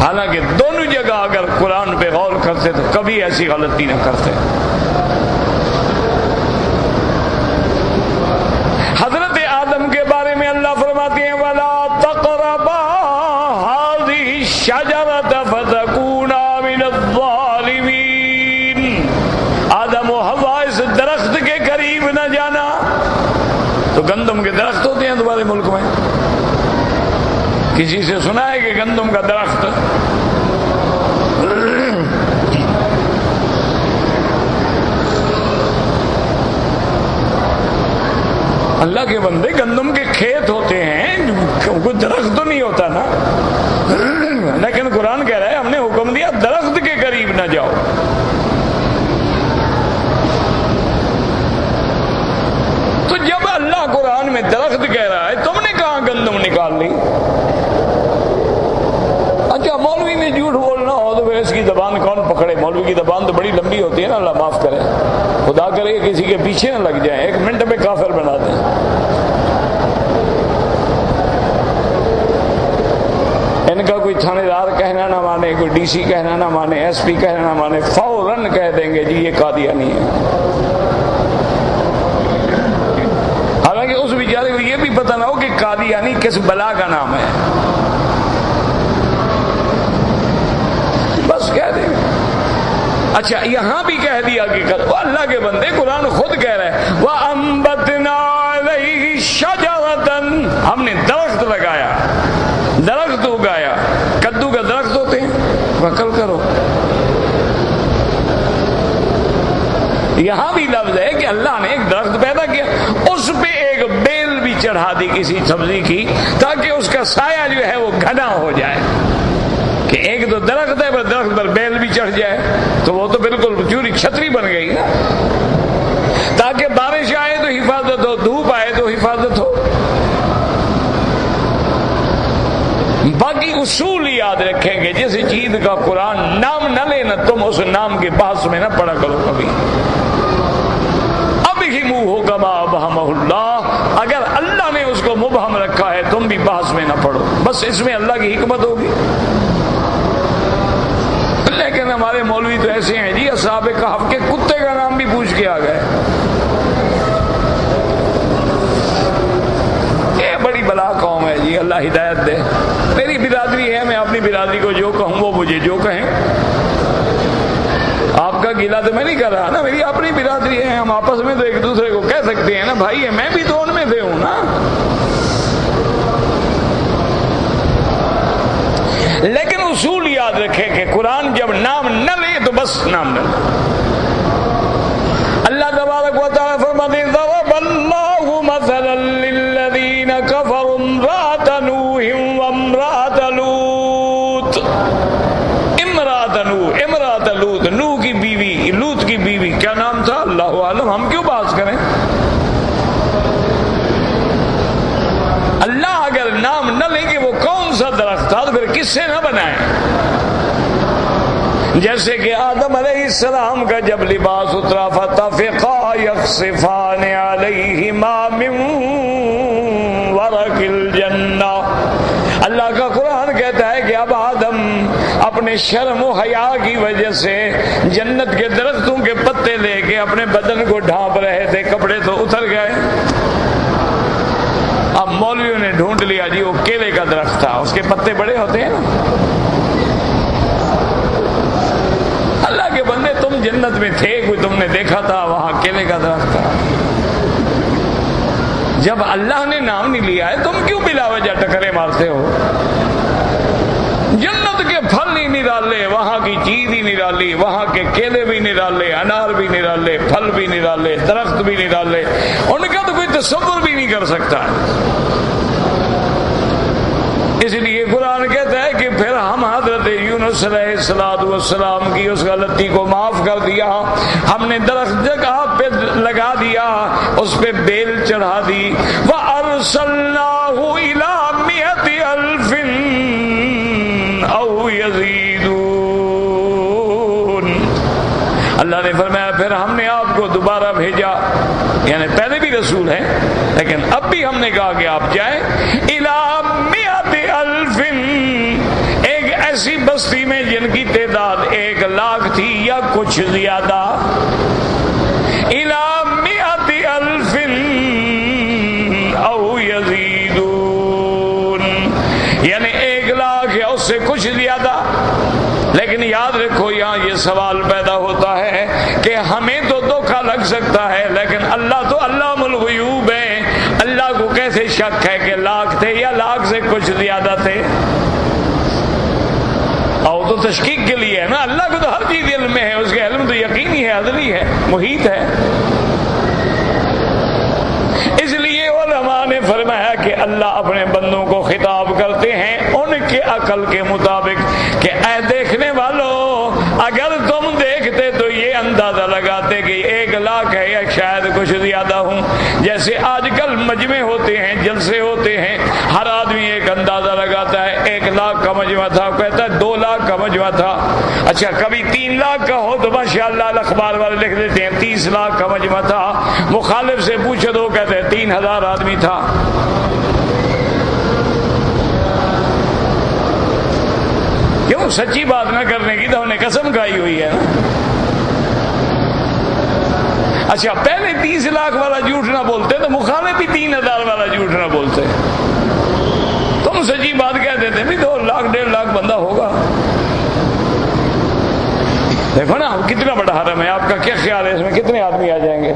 حالانکہ دونوں جگہ اگر قرآن پہ غور کرتے تو کبھی ایسی غلطی نہ کرتے۔ حضرت آدم کے بارے میں اللہ فرماتے ہیں وَلَا تَقْرَبَا هَذِهِ الشَّجَرَةَ فَتَكُونَا مِنَ الظَّالِمِينَ، آدم و حوا اس درخت کے قریب نہ جانا۔ تو گندم کے درخت ہوتے ہیں تمہارے ملک میں، کسی سے سنا ہے کہ گندم کا درخت اللہ کے بندے گندم کے کھیت ہوتے ہیں، کوئی درخت تو نہیں ہوتا نا، لیکن قرآن کہہ رہا ہے ہم نے حکم دیا درخت کے قریب نہ جاؤ۔ تو جب اللہ قرآن میں درخت کہہ رہا ہے تم نے کہاں گندم نکال لی؟ اچھا مولوی نے جھوٹ بولنا ہو تو پھر اس کی زبان کون پکڑے؟ مولوی کی زبان تو بڑی لمبی ہوتی ہے نا، اللہ معاف کرے، خدا کرے کسی کے پیچھے نہ لگ جائیں، ایک منٹ میں کافر بنا دیں۔ ان کا کوئی تھانے دار کہنا نہ مانے، کوئی ڈی سی کہنا نہ مانے، ایس پی کہنا نہ مانے، فوراً کہہ دیں گے جی یہ قادیانی ہے۔ حالانکہ اس بیچارے کو یہ بھی پتہ نہ ہو کہ قادیانی کس بلا کا نام ہے، بس کہہ دیں۔ اچھا یہاں بھی کہہ دیا کہ وہ اللہ کے بندے قرآن خود کہہ رہے ہیں وَأَنبَتْنَا عَلَيْهِ شَجَرَةً، ہم نے درخت لگایا، درخت اگایا۔ کدو کا درخت ہوتے ہیں، عقل کرو۔ یہاں بھی لفظ ہے کہ اللہ نے ایک درخت پیدا کیا، اس پہ ایک بیل بھی چڑھا دی کسی سبزی کی تاکہ اس کا سایہ جو ہے وہ گھنا ہو جائے، کہ ایک تو درخت ہے پر درخت پر بیل بھی چڑھ جائے تو وہ تو بالکل پوری چھتری بن گئی نا، تاکہ بارش آئے تو حفاظت ہو، دھوپ آئے تو حفاظت ہو۔ باقی اصول یاد رکھیں گے، جس چیز کا قرآن نام نہ لینا تم اس نام کے بحث میں نہ پڑا کرو کبھی۔ ابہموہ کما ابہمہ اللہ، اگر اللہ نے اس کو مبہم رکھا ہے تم بھی بحث میں نہ پڑو، بس اس میں اللہ کی حکمت ہوگی۔ لیکن ہمارے مولوی تو ایسے ہیں جی اصحاب کہف کے کتے کا نام بھی پوچھ کے آ گئے۔ یہ بڑی بلا قوم ہے جی، اللہ ہدایت دے۔ میری برادری ہے، میں اپنی برادری کو جو کہوں وہ مجھے جو کہیں، آپ کا گیلا تو میں نہیں کر رہا نا، میری اپنی برادری ہے، ہم آپس میں تو ایک دوسرے کو کہہ سکتے ہیں نا بھائی میں بھی تو ان میں سے ہوں نا۔ لیکن اصول یاد رکھے کہ قرآن جب نام نہ لے تو بس نام نہ لے۔ اللہ تبارک و تعالی فرماتے ہیں ضرب اللہ مثلا للذین کفروا امرأۃ نوح وامرأۃ لوط۔ امرأۃ لوط، نوح کی بیوی، لوط کی بیوی، کیا نام تھا اللہ عالم، ہم کیوں بات کریں؟ اللہ اگر نام نہ لیں گے وہ کون سا درخت تھا تو پھر کس سے نہ بنائیں؟ جیسے کہ آدم علیہ السلام کا جب لباس اترا فَطَفِقَا يَخْصِفَانِ عَلَيْهِمَا مِن وَرَقِ الْجَنَّةِ، اللہ کا قرآن کہتا ہے کہ اب آدم اپنے شرم و حیا کی وجہ سے جنت کے درختوں کے پتے لے کے اپنے بدن کو ڈھانپ رہے تھے، کپڑے تو اتر گئے۔ اب مولویوں نے ڈھونڈ لیا جی وہ کیلے کا درخت تھا، اس کے پتے بڑے ہوتے ہیں نا۔ اللہ کے بندے تم جنت میں تھے، کوئی تم نے دیکھا تھا وہاں کیلے کا درخت تھا؟ جب اللہ نے نام نہیں لیا ہے تم کیوں بلا وجہ ٹکرے مارتے ہو؟ جنت کے پھل ہی نرالے، وہاں کی چیز ہی نرالی، وہاں کے کیلے بھی نرالے، انار بھی نرالے، پھل بھی نرالے، درخت بھی نرالے، ان کا تو کوئی تصور بھی نہیں کر سکتا۔ اس لیے قرآن کہتا ہے کہ پھر ہم حضرت یونس علیہ السلام کی اس غلطی کو معاف کر دیا، ہم نے درخت جگہ پہ لگا دیا، اس پہ بیل چڑھا دی۔ وَأَرْسَلْنَاهُ إِلَىٰ مِئَةِ أَلْفٍ أَوْ يَزِيدُونَ، اللہ نے فرمایا پھر ہم نے آپ کو دوبارہ بھیجا، یعنی پہلے بھی رسول ہیں لیکن اب بھی ہم نے کہا کہ آپ جائیں إِلَىٰ مِئَةِ أَلْفٍ، ایک ایسی بستی میں جن کی تعداد 1,00,000 تھی یا کچھ زیادہ، إِلَىٰ مِئَةِ أَلْفٍ أَوْ يَزِيدُونَ، یعنی 1,00,000 یا اس سے کچھ زیادہ۔ لیکن یاد رکھو یہاں یہ سوال پیدا ہوتا ہے کہ ہمیں تو دھوکہ لگ سکتا ہے لیکن اللہ تو علام الغیوب ہے، اللہ کو کیسے شک ہے کہ 1,00,000 تھے یا لاکھ سے کچھ زیادہ تھے. اور تو تشکیک کے لیے ہے نا, اللہ کو تو ہر چیز علم میں ہے, اس کے علم تو یقینی ہے, ازلی ہے, محیط ہے. اس لیے علماء نے فرمایا کہ اللہ اپنے بندوں کو خطاب کرتے ہیں ان کے عقل کے مطابق کہ اے دیکھنے والوں, اگر تم دیکھتے تو یہ اندازہ لگاتے کہ 1 لاکھ ہے یا شاید کچھ زیادہ ہوں. جیسے آج کل مجمع ہوتے ہیں, جلسے ہوتے ہیں, ہر آدمی ایک اندازہ لگاتا ہے 1 لاکھ کا مجمع تھا, کہتا ہے 2 لاکھ کا مجمع تھا. اچھا کبھی 3 لاکھ کا ہو تو ماشاءاللہ اخبار والے لکھ دیتے ہیں 30 لاکھ کا مجمع تھا. مخالف سے پوچھو تو کہتے ہیں 3000 آدمی تھا. کیوں سچی بات نہ کرنے کی تو انہیں قسم کھائی ہوئی ہے نا. اچھا پہلے 30 لاکھ والا جھوٹ نہ بولتے تو مخالف بھی 3000 والا جھوٹ نہ بولتے. تم سچی بات کہہ دیتے بھی 2 لاکھ 1.5 لاکھ بندہ ہوگا. دیکھو نا کتنا بڑا حرم ہے, آپ کا کیا خیال ہے اس میں کتنے آدمی آ جائیں گے؟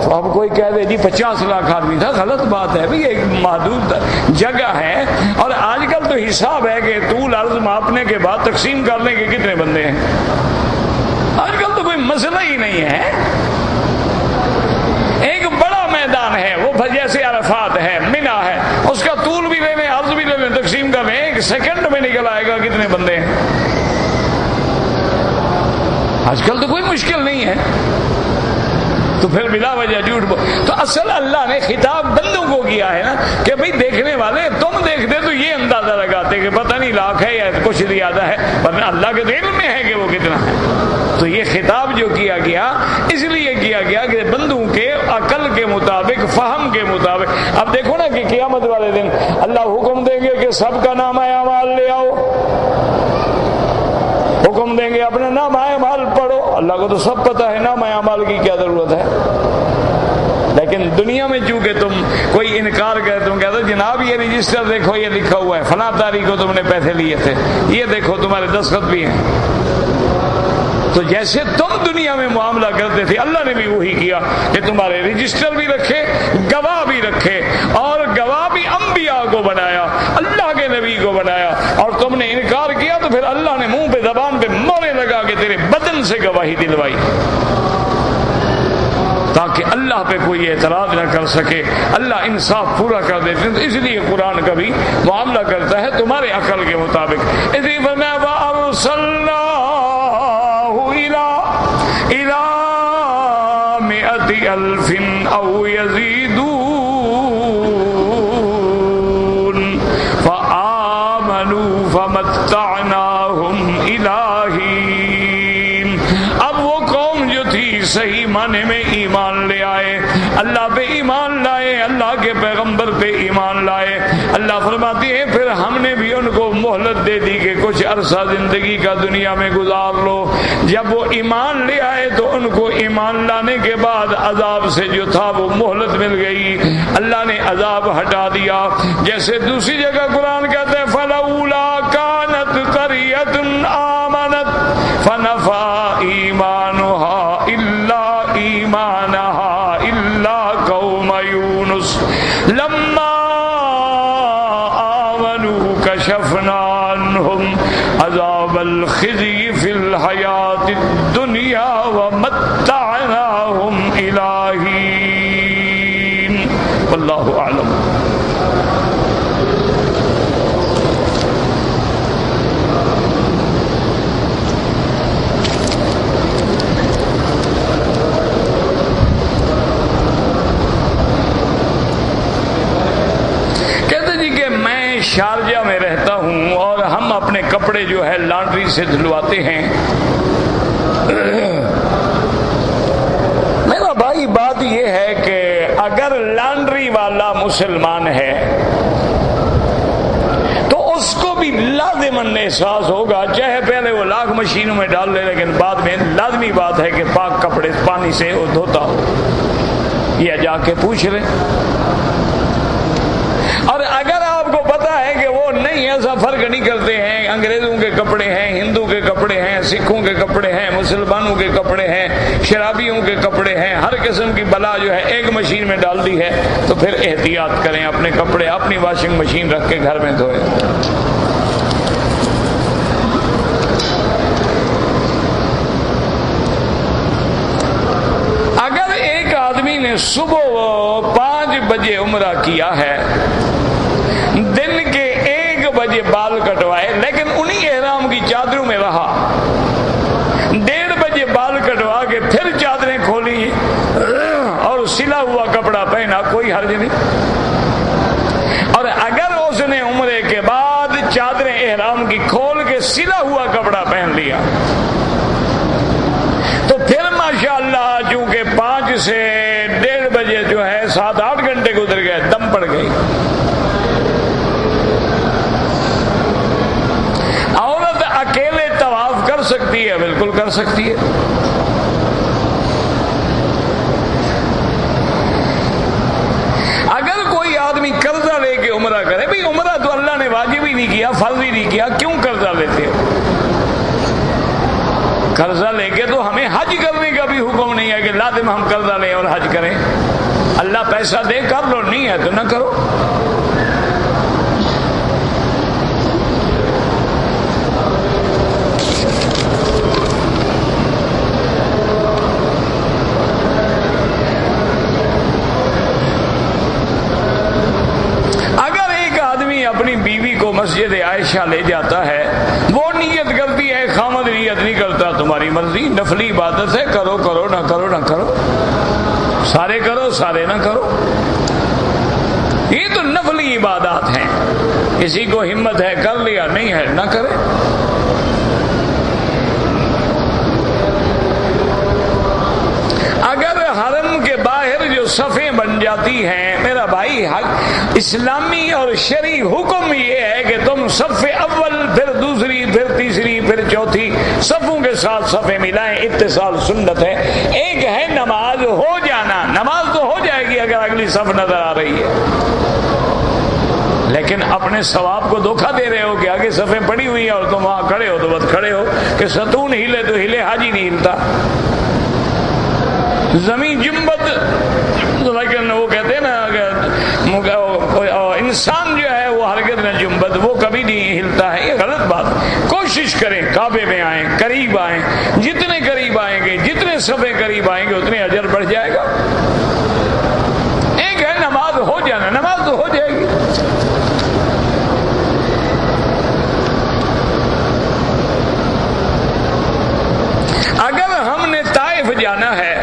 تو اب کوئی کہہ دے جی 50 لاکھ آدمی تھا, غلط بات ہے بھی, ایک محدود جگہ ہے. اور آج کل تو حساب ہے کہ طول عرض ماپنے کے بعد تقسیم کرنے کے کتنے بندے ہیں. آج کل تو کوئی مسئلہ ہی نہیں ہے. ایک بڑا میدان ہے وہ جیسے عرفات ہے, منا ہے, اس کا طول بھی لے لیں عرض بھی لے لیں, تقسیم کر لیں, 1 سیکنڈ میں نکل آئے گا کتنے بندے ہیں. آج کل تو کوئی مشکل نہیں ہے. تو پھر بلا وجہ جھوٹ تو اصل اللہ نے خطاب بندوں کو کیا ہے نا کہ بھئی دیکھنے والے تم دیکھتے تو یہ اندازہ لگاتے کہ پتہ نہیں لاکھ ہے یا کچھ زیادہ ہے, ورنہ اللہ کے دل میں ہے کہ وہ کتنا ہے. تو یہ خطاب جو کیا گیا اس لیے کیا گیا کہ بندوں کے عقل کے مطابق, فہم کے مطابق. اب دیکھو نا کہ قیامت والے دن اللہ حکم دیں گے کہ سب کا نامہ اعمال لے آؤ, حکم دیں گے اپنا نامہ اعمال پڑھو. اللہ کو تو سب پتہ ہے نامہ اعمال کی کیا ضرورت ہے. لیکن دنیا میں چونکہ تم کوئی انکار کرے, تم کہتے جناب یہ رجسٹر دیکھو یہ لکھا ہوا ہے فلاں تاریخ کو تم نے پیسے لیے تھے, یہ دیکھو تمہارے دستخط بھی ہیں. تو جیسے تم دنیا میں معاملہ کرتے تھے اللہ نے بھی وہی کیا کہ تمہارے رجسٹر بھی رکھے, گواہ بھی رکھے, اور گواہ بھی انبیاء کو بنایا, اللہ کے نبی کو بنایا. اور تم نے انکار کیا تو پھر اللہ نے منہ پہ زبان پہ مورے لگا کے تیرے بدن سے گواہی دلوائی تاکہ اللہ پہ کوئی اعتراض نہ کر سکے. اللہ انصاف پورا کر دیتے ہیں. تو اس لیے قرآن کا بھی معاملہ کرتا ہے تمہارے عقل کے مطابق. اس لیے فرمایا وَأَرْسَلْنَاهُ إِلَى 100,000 أَوْ يَزِيدُونَ فَآمَنُوا فَمَتَّعْنَاهُمْ إِلَىٰ حِينٍ. اب وہ قوم جو تھی صحیح معنی میں ایمان لے آئے, اللہ پہ ایمان لائے, اللہ کے پیغمبر پہ ایمان لائے. اللہ فرماتے ہیں پھر ہم نے بھی ان کو مہلت دے دی کہ کچھ عرصہ زندگی کا دنیا میں گزار لو. جب وہ ایمان لے آئے تو ان کو ایمان لانے کے بعد عذاب سے جو تھا وہ مہلت مل گئی, اللہ نے عذاب ہٹا دیا. جیسے دوسری جگہ قرآن کہتا ہے فَلَوْلَا كَانَتْ قَرْيَةٌ آمَنَتْ فَنَفَعَهَا إِيمَانُهَا إِلَّا قَوْمَ يُونُسَ لَمَّا آمَنُوا كَشَفْنَا عَنْهُمْ عَذَابَ الْخِزْيِ فِي الْحَيَاةِ الدُّنْيَا وَمَتَّعْنَاهُمْ إِلَىٰ حِينٍ. وَاللَّهُ أَعْلَمُ. شارجہ میں رہتا ہوں اور ہم اپنے کپڑے جو ہے لانڈری سے دھلواتے ہیں. میرا بھائی بات یہ ہے کہ اگر لانڈری والا مسلمان ہے تو اس کو بھی لازماً احساس ہوگا, چاہے پہلے وہ لاکھ مشینوں میں ڈال لے لیکن بعد میں لازمی بات ہے کہ پاک کپڑے پانی سے وہ دھوتا ہو. یہ جا کے پوچھ لیں. اور اگر آپ کو پتا ہے کہ وہ نہیں ایسا فرق نہیں کرتے ہیں, انگریزوں کے کپڑے ہیں, ہندو کے کپڑے ہیں, سکھوں کے کپڑے ہیں، مسلمانوں کے کپڑے ہیں، شرابیوں کے کپڑے ہیں، ہر قسم کی بلا جو ہے ایک مشین میں ڈال دی ہے، تو پھر احتیاط کریں، اپنے کپڑے اپنی واشنگ مشین رکھ کے گھر میں دھوئیں۔ اگر ایک آدمی نے صبح 5 بجے عمرہ کیا ہے، دن کے 1 بجے بال کٹوائے، لیکن انہی احرام کی چادروں میں رہا، 1:30 بجے بال کٹوا کے پھر چادریں کھولی اور سلا ہوا کپڑا پہنا، کوئی حرج نہیں۔ اور اگر اس نے عمرے کے بعد چادریں احرام کی کھول کے سلا ہوا کپڑا پہن لیا، تو پھر ماشاءاللہ چونکہ 5 سے 1:30 بجے جو ہے 7-8 گھنٹے گزر گئے، دم پڑ گئی۔ عورت اکیلے طواف کر سکتی ہے، بالکل کر سکتی ہے۔ اگر کوئی آدمی قرضہ لے کے عمرہ کرے، بھئی عمرہ تو اللہ نے واجب ہی نہیں کیا، فرض ہی نہیں کیا، کیوں قرضہ لیتے ہو؟ قرضہ لے کے تو ہمیں حج کرنے کا بھی حکم نہیں ہے کہ لازم ہم قرضہ لیں اور حج کریں۔ اللہ پیسہ دے کر لو، نہیں ہے تو نہ کرو۔ اگر ایک آدمی اپنی بیوی کو مسجد عائشہ لے جاتا ہے، وہ نیت کرتی ہے، خامد نیت نہیں کرتا، تمہاری مرضی، نفلی عبادت ہے، کرو کرو، نہ کرو نہ کرو، سارے کرو سارے نہ کرو، یہ تو نفلی عبادات ہیں، کسی کو ہمت ہے کر لیا، نہیں ہے نہ کرے۔ اگر حرم کے باہر جو صفیں بن جاتی ہیں، میرا بھائی اسلامی اور شرعی حکم یہ ہے کہ تم صف اول، پھر دوسری، پھر تیسری، پھر چوتھی صفوں کے ساتھ صفیں ملائیں، اتصال سنت ہے۔ ایک ہے نماز ہو جانا، نماز تو ہو جائے گی اگر اگلی صف نظر آ رہی ہے، لیکن اپنے ثواب کو دھوکہ دے رہے ہو کہ آگے صفیں پڑی ہوئی ہیں اور تم وہاں کھڑے ہو تو بس کھڑے ہو، کہ ستون ہلے تو ہلے، حاجی نہیں ہلتا۔ زمین جنبت، لیکن وہ کہتے ہیں نا انسان جو ہے وہ ہرگز نہ جنبت، وہ کبھی نہیں ہلتا ہے، یہ غلط بات۔ کوشش کریں کعبے میں آئیں، قریب آئیں، جتنے قریب آئیں گے، جتنے صفیں قریب آئیں گے اتنے اجر بڑھ جائے گا۔ ایک ہے نماز ہو جانا، نماز تو ہو جائے گی۔ اگر ہم نے طائف جانا ہے،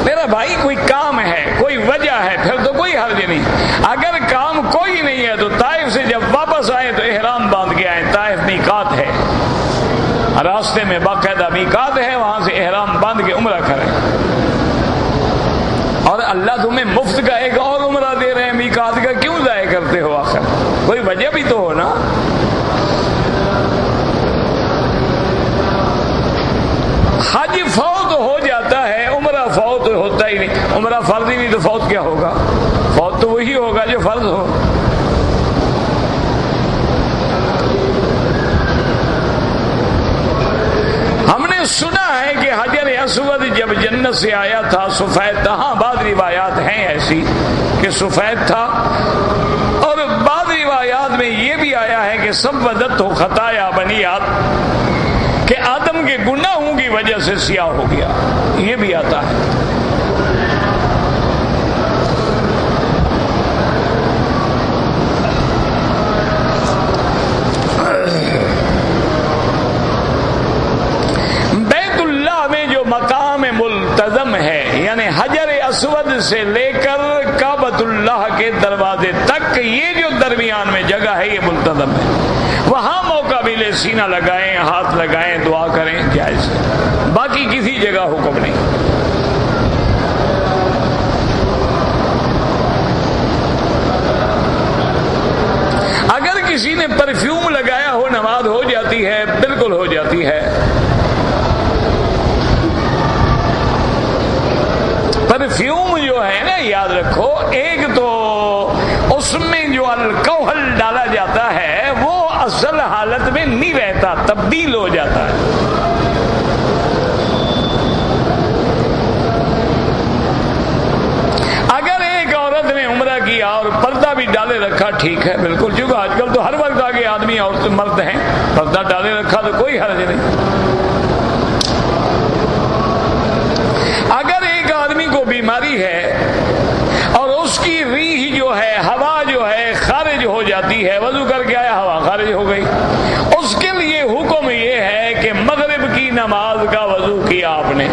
میرا بھائی کوئی کام ہے، کوئی وجہ ہے، پھر تو کوئی حرج نہیں۔ اگر کام کوئی نہیں ہے تو طائف سے جب واپس آئیں تو احرام باندھ کے آئیں، طائف میقات ہے، راستے میں باقاعدہ میقات ہے، وہاں سے احرام باندھ کے عمرہ کریں۔ اور اللہ تمہیں مفت کا ایک اور عمرہ دے رہے ہیں، میقات کا کیوں ضائع کرتے ہو؟ آخر کوئی وجہ بھی تو ہو نا۔ حج فوت ہو جاتا ہے، عمرہ فوت ہوتا ہی نہیں۔ عمرہ فرض ہی نہیں تو فوت کیا ہوگا؟ فوت تو وہی ہوگا جو فرض ہو۔ ہم نے سنا ہے کہ حجر اسود جب جنت سے آیا تھا سفید تھا، ہاں بعض روایات ہیں ایسی کہ سفید تھا، اور بعض روایات میں یہ بھی آیا ہے کہ سبدت ہو خطایا بنی آدم، کہ آدم کے گناہوں کی وجہ سے سیاہ ہو گیا، یہ بھی آتا ہے۔ بیت اللہ میں جو مقام ملتزم ہے، یعنی حجر اسود سے لے کر کعبۃ اللہ کے دروازے تک، یہ جو درمیان میں جگہ ہے یہ ملتزم ہے۔ وہاں موقع ملے سینہ لگائیں، ہاتھ لگائیں، دعا کریں، جائز ہے، باقی کسی جگہ حکم نہیں۔ اگر کسی نے پرفیوم لگایا ہو نماز ہو جاتی ہے، بالکل ہو جاتی ہے۔ پرفیوم جو ہے نا، یاد رکھو، ایک تو اس میں جو الکحل ڈالا جاتا ہے وہ اصل حالت میں نہیں رہتا، تبدیل ہو جاتا ہے۔ پردہ بھی ڈالے رکھا ٹھیک ہے بالکل، چونکہ آج کل تو ہر وقت آگے آدمی عورت مرد ہیں، پردہ ڈالے رکھا تو کوئی حرج نہیں۔ اگر ایک آدمی کو بیماری ہے اور اس کی ریح جو ہے، ہوا جو ہے خارج ہو جاتی ہے، وضو کر کے آیا ہوا خارج ہو گئی، اس کے لیے حکم یہ ہے کہ مغرب کی نماز کا وضو کیا آپ نے،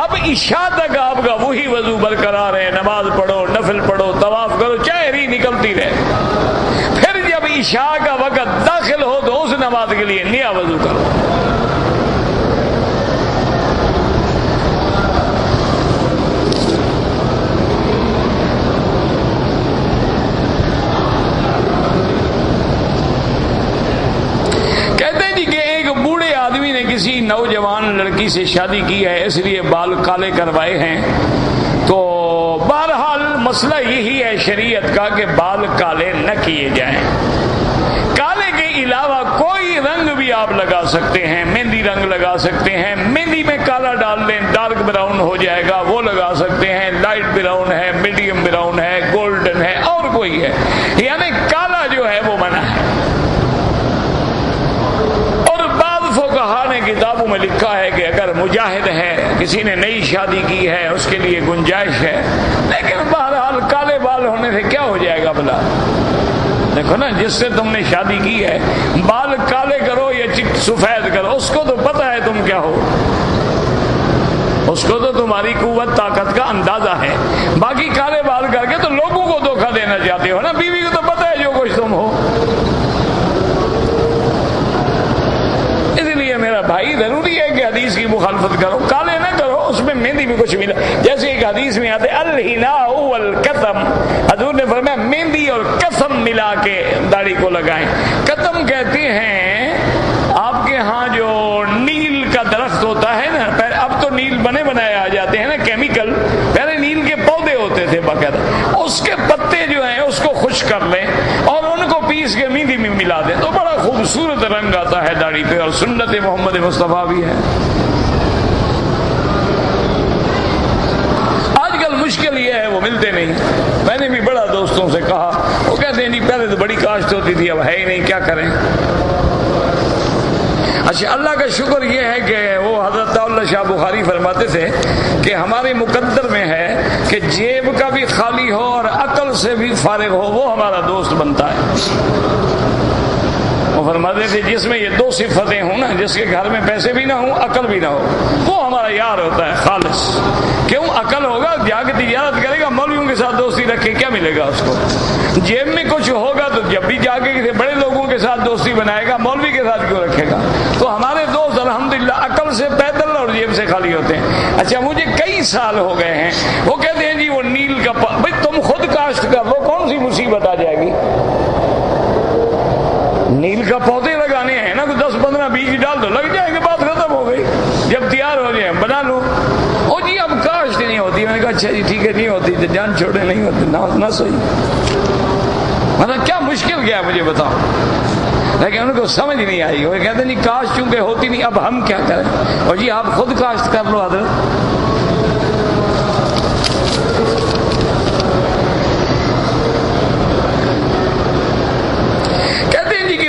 اب عشاء تک آپ کا وہی وضو برقرار ہے، نماز پڑھو، نفل پڑھو، طواف کرو، چاہے ریح نکلتی رہے، پھر جب عشاء کا وقت داخل ہو تو اس نماز کے لیے نیا وضو کرو۔ کسی نوجوان لڑکی سے شادی کی ہے، اس لیے بال کالے کروائے ہیں، تو بہرحال مسئلہ یہی ہے شریعت کا کہ بال کالے نہ کیے جائیں۔ کالے کے علاوہ کوئی رنگ بھی آپ لگا سکتے ہیں، مہندی رنگ لگا سکتے ہیں، مہندی میں کالا ڈال لیں، ڈارک براؤن ہو جائے گا، وہ لگا سکتے ہیں، لائٹ براؤن ہے، میڈیم براؤن ہے، گولڈن ہے، اور کوئی ہے، یعنی کالا جو ہے وہ منع ہے۔ کتابوں میں لکھا ہے کہ اگر مجاہد ہے، کسی نے نئی شادی کی ہے، اس کے لیے گنجائش ہے، لیکن بہرحال کالے بال ہونے سے کیا ہو جائے گا بلا؟ دیکھو نا، جس سے تم نے شادی کی ہے، بال کالے کرو یا سفید کرو، اس کو تو پتا ہے تم کیا ہو، اس کو تو تمہاری قوت طاقت کا اندازہ ہے، باقی کالے بال کر کے تو لوگوں کو دھوکہ دینا چاہتے ہو نا، بیوی کو تو پتا ہے جو کچھ تم ہو۔ میرا بھائی ضروری ہے کہ حدیث کی مخالفت کرو، کالے نہ کرو، اس میں مہندی بھی کچھ ملا، جیسے ایک حدیث میں آتے الحناء والکتم، حضور نے فرمایا مہندی اور کسم ملا کے داڑھی کو لگائیں۔ کتم کہتے ہیں آپ کے ہاں جو نیل کا درخت ہوتا ہے نا، اب تو نیل بنے بنائے آ جاتے ہیں نا کیمیکل، پہلے نیل کے پودے ہوتے تھے باقاعدہ، اس کے پتے جو ہیں اس کو خشک کر لیں اور ان کو پیس کے مہندی میں ملا دیں تو بڑا خوبصورت رنگ آتا ہے داڑھی پہ، اور سنت محمد مصطفیٰ بھی ہے۔ آج کل مشکل یہ ہے وہ ملتے نہیں، میں نے بھی بڑا دوستوں سے کہا، وہ کہتے ہیں نہیں پہلے تو بڑی کاشت ہوتی تھی، اب ہے ہی نہیں، کیا کریں۔ اچھا، اللہ کا شکر یہ ہے کہ وہ حضرت اللہ شاہ بخاری فرماتے تھے کہ ہمارے مقدر میں ہے کہ جیب کا بھی خالی ہو اور عقل سے بھی فارغ ہو، وہ ہمارا دوست بنتا ہے۔ وہ فرماتے تھے جس میں یہ دو صفتیں ہوں نا، جس کے گھر میں پیسے بھی نہ ہوں، عقل بھی نہ ہو، وہ ہمارا یار ہوتا ہے خالص۔ کیوں؟ عقل ہوگا، جا کے تجارت کرے گا، مولویوں کے ساتھ دوستی رکھے کیا ملے گا اس کو؟ جیب میں کچھ ہوگا تو جب بھی جا کے کسی بڑے لوگوں کے ساتھ دوستی بنائے گا، مولوی کے ساتھ کیوں رکھے گا؟ تو ہمارے دوست الحمدللہ عقل سے پیدل اور جیب سے خالی ہوتے ہیں۔ اچھا، مجھے کئی سال ہو گئے ہیں، وہ کہتے ہیں جی وہ نیل کا بھائی تم خود کاشت کر لو، کون سی مصیبت آ جائے گی؟ نیل کا پودے لگانے ہیں نا، تو 10-15 بیج ڈال دو، لگ جائیں گے، بات ختم ہو گئی، جب تیار ہو جائیں بنا لو۔ او جی اب کاشت نہیں ہوتی، میں نے کہا اچھا جی ٹھیک ہے، نہیں ہوتی تو جان چھوڑے، نہیں ہوتی نہ صحیح، مطلب کیا مشکل کیا مجھے بتاؤ، لیکن ان کو سمجھ نہیں آئی، وہ کہتے نہیں کاشت چونکہ ہوتی نہیں، اب ہم کیا کریں؟ اور جی آپ خود کاشت کر لو حضرت۔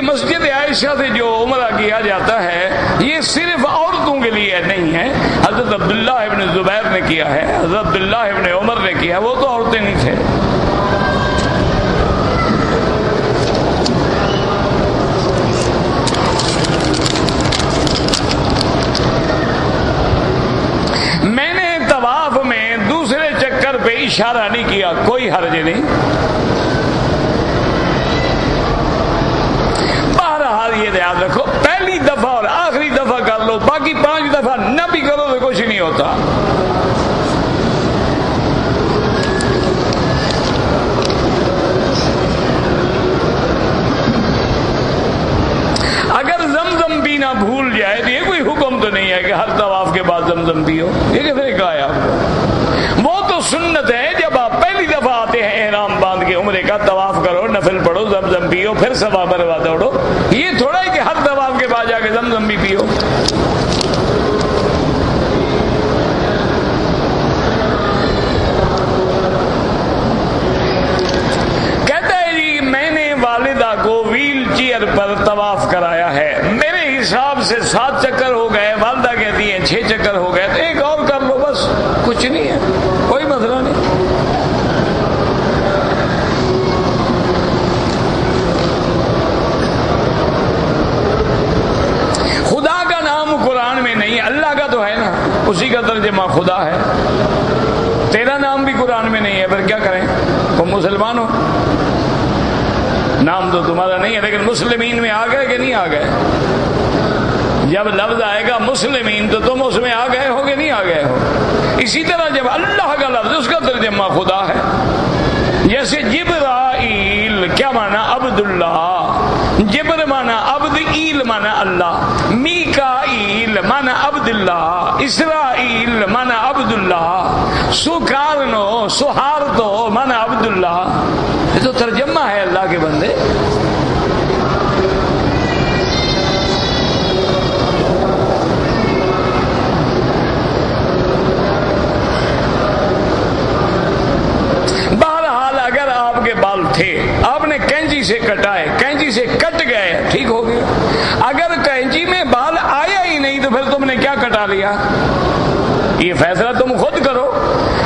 مسجد عائشہ سے جو عمرہ کیا جاتا ہے یہ صرف عورتوں کے لیے نہیں ہے، حضرت عبداللہ ابن زبیر نے کیا ہے، حضرت عبداللہ ابن عمر نے کیا ہے، وہ تو عورتیں نہیں تھے۔ میں نے طواف میں دوسرے چکر پہ اشارہ نہیں کیا، کوئی حرج نہیں۔ یہ یاد رکھو، پہلی دفعہ اور آخری دفعہ کر لو، باقی 5 دفعہ نہ بھی کرو تو کچھ نہیں ہوتا۔ اگر زمزم پینا بھول جائے تو یہ کوئی حکم تو نہیں ہے کہ ہر طواف کے بعد زمزم پیو، یہ کس نے کہا ہے آپ کو؟ وہ تو سنت ہے، جب آپ پہلی دفعہ آتے ہیں احرام باندھ کے عمرے کا، طواف کرو، نفل پڑھو، زمزم پیو، پھر صفا مروا دوڑو، یہ تھوڑا ہے کہ ہر طواف کے بعد جا کے زمزم بھی پیو۔ کہتے طواف کرایا ہے، میرے حساب سے 7 چکر ہو گئے، والدہ کہتی ہیں 6 چکر ہو گئے، تو ایک اور کر لو بس، کچھ نہیں ہے، کوئی مسئلہ نہیں۔ خدا کا نام قرآن میں نہیں، اللہ کا تو ہے نا، اسی کا ترجمہ خدا ہے۔ تیرا نام بھی قرآن میں نہیں ہے، پھر کیا کریں؟ تم مسلمان ہو، نام تو تمہارا نہیں ہے، لیکن مسلمین میں آ گئے کہ نہیں آ گئے؟ جب لفظ آئے گا مسلمین تو تم اس میں آ گئے ہو کہ نہیں آ گئے ہو؟ اسی طرح جب اللہ کا لفظ اس کا ترجمہ خدا ہے، جیسے جبرائیل کیا مانا؟ عبداللہ، جبر مانا عبد، ایل مانا اللہ، میکائیل مانا عبداللہ، اسرائیل مانا عبداللہ، سکارنو سہارتو مانا عبداللہ۔ یہ تو ترجمہ ہے اللہ کے بندے۔ بہرحال اگر آپ کے بال تھے، آپ نے کینچی سے کٹائے، کینچی سے کٹ گئے، ٹھیک ہو گیا۔ اگر کینچی میں بال آیا ہی نہیں تو پھر تم نے کیا کٹا لیا؟ یہ فیصلہ تم خود کرو۔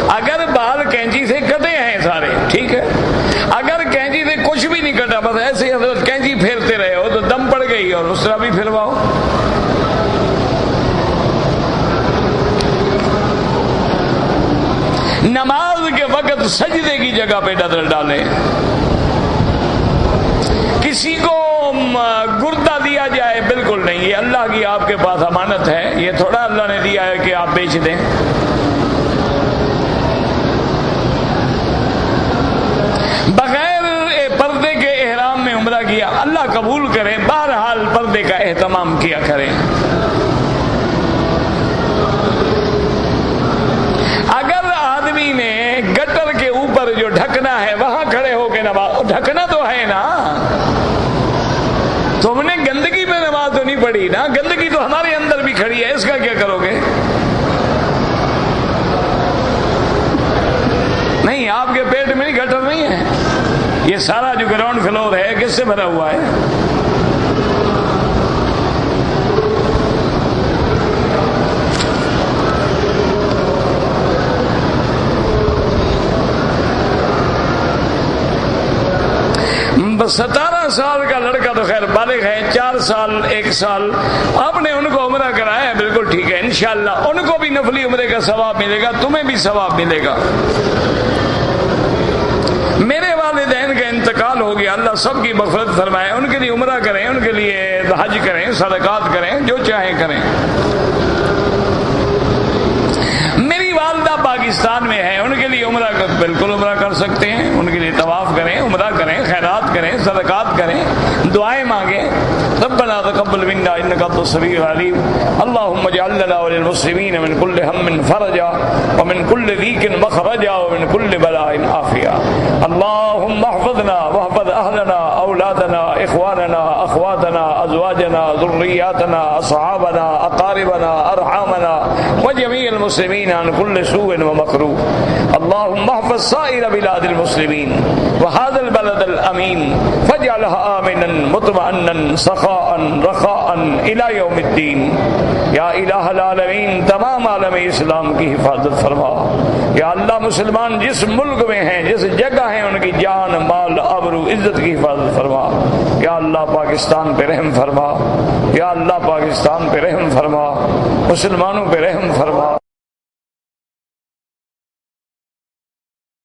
اگر بال کینچی سے کٹے ہیں سارے، ٹھیک ہے، اگر کینچی سے کچھ بھی نہیں کٹا، بس ایسے ہی حضرت کینچی پھیرتے رہے ہو تو دم پڑ گئی، اور اس طرح بھی پھرواؤ۔ نماز کے وقت سجدے کی جگہ پہ نظر ڈالیں، کسی کو گردہ دیا جائے بالکل نہیں، یہ اللہ کی آپ کے پاس امانت ہے، یہ تھوڑا اللہ نے دیا ہے کہ آپ بیچ دیں۔ بغیر پردے کے احرام میں عمرہ کیا، اللہ قبول کرے، بہرحال پردے کا اہتمام کیا کریں۔ اگر آدمی نے گٹر کے اوپر جو ڈھکنا ہے وہاں کھڑے ہو کے نماز، ڈھکنا تو ہے نا، تم نے گندگی میں نماز تو نہیں پڑھی نا، گندگی تو ہمارے اندر بھی کھڑی ہے، اس کا کیا کرو گے؟ نہیں، آپ کے پیٹ میں گٹر نہیں ہے، یہ سارا جو گراؤنڈ فلور ہے کس سے بھرا ہوا ہے؟ بس 17 سال کا لڑکا تو خیر بالغ ہے، 4 سال 1 سال، آپ نے ان کو عمرہ کرایا ہے، بالکل ٹھیک ہے، انشاءاللہ ان کو بھی نفلی عمرے کا ثواب ملے گا، تمہیں بھی ثواب ملے گا۔ میرے والدین کا انتقال ہو گیا، اللہ سب کی مغفرت فرمائے، ان کے لیے عمرہ کریں، ان کے لیے حج کریں، صدقات کریں، جو چاہیں کریں۔ میری والدہ پاکستان میں ہے، ان کے لیے عمرہ بالکل عمرہ کر سکتے ہیں، ان کے لیے طواف کریں، عمرہ کریں، خیرات کریں، صدقات کریں، دعائیں مانگیں۔ ربنا تقبل منا انك انت السميع العليم اللهم اجعل لنا وللمسلمين من كل هم فرجا ومن كل ضيق مخرجا ومن كل بلاء عافيا اللهم احفظنا واحفظ اهلنا اولادنا اخواننا اخواتنا ازواجنا ذرياتنا اصحابنا اقاربنا ارحامنا وجميع المسلمين عن كل سوء ومكروه اللهم احفظ سائر بلاد المسلمين وهذا البلد الامين فاجعلها امنا مطمئنا سخاء رخاء الى يوم الدين یا الہ العالمین، تمام عالم اسلام کی حفاظت فرما۔ یا اللہ مسلمان جس ملک میں ہیں، جس جگہ ہیں، ان کی جان مال آبرو عزت کی حفاظت فرما۔ یا اللہ پاکستان پہ رحم فرما، یا اللہ پاکستان پہ رحم فرما، مسلمانوں پہ رحم فرما۔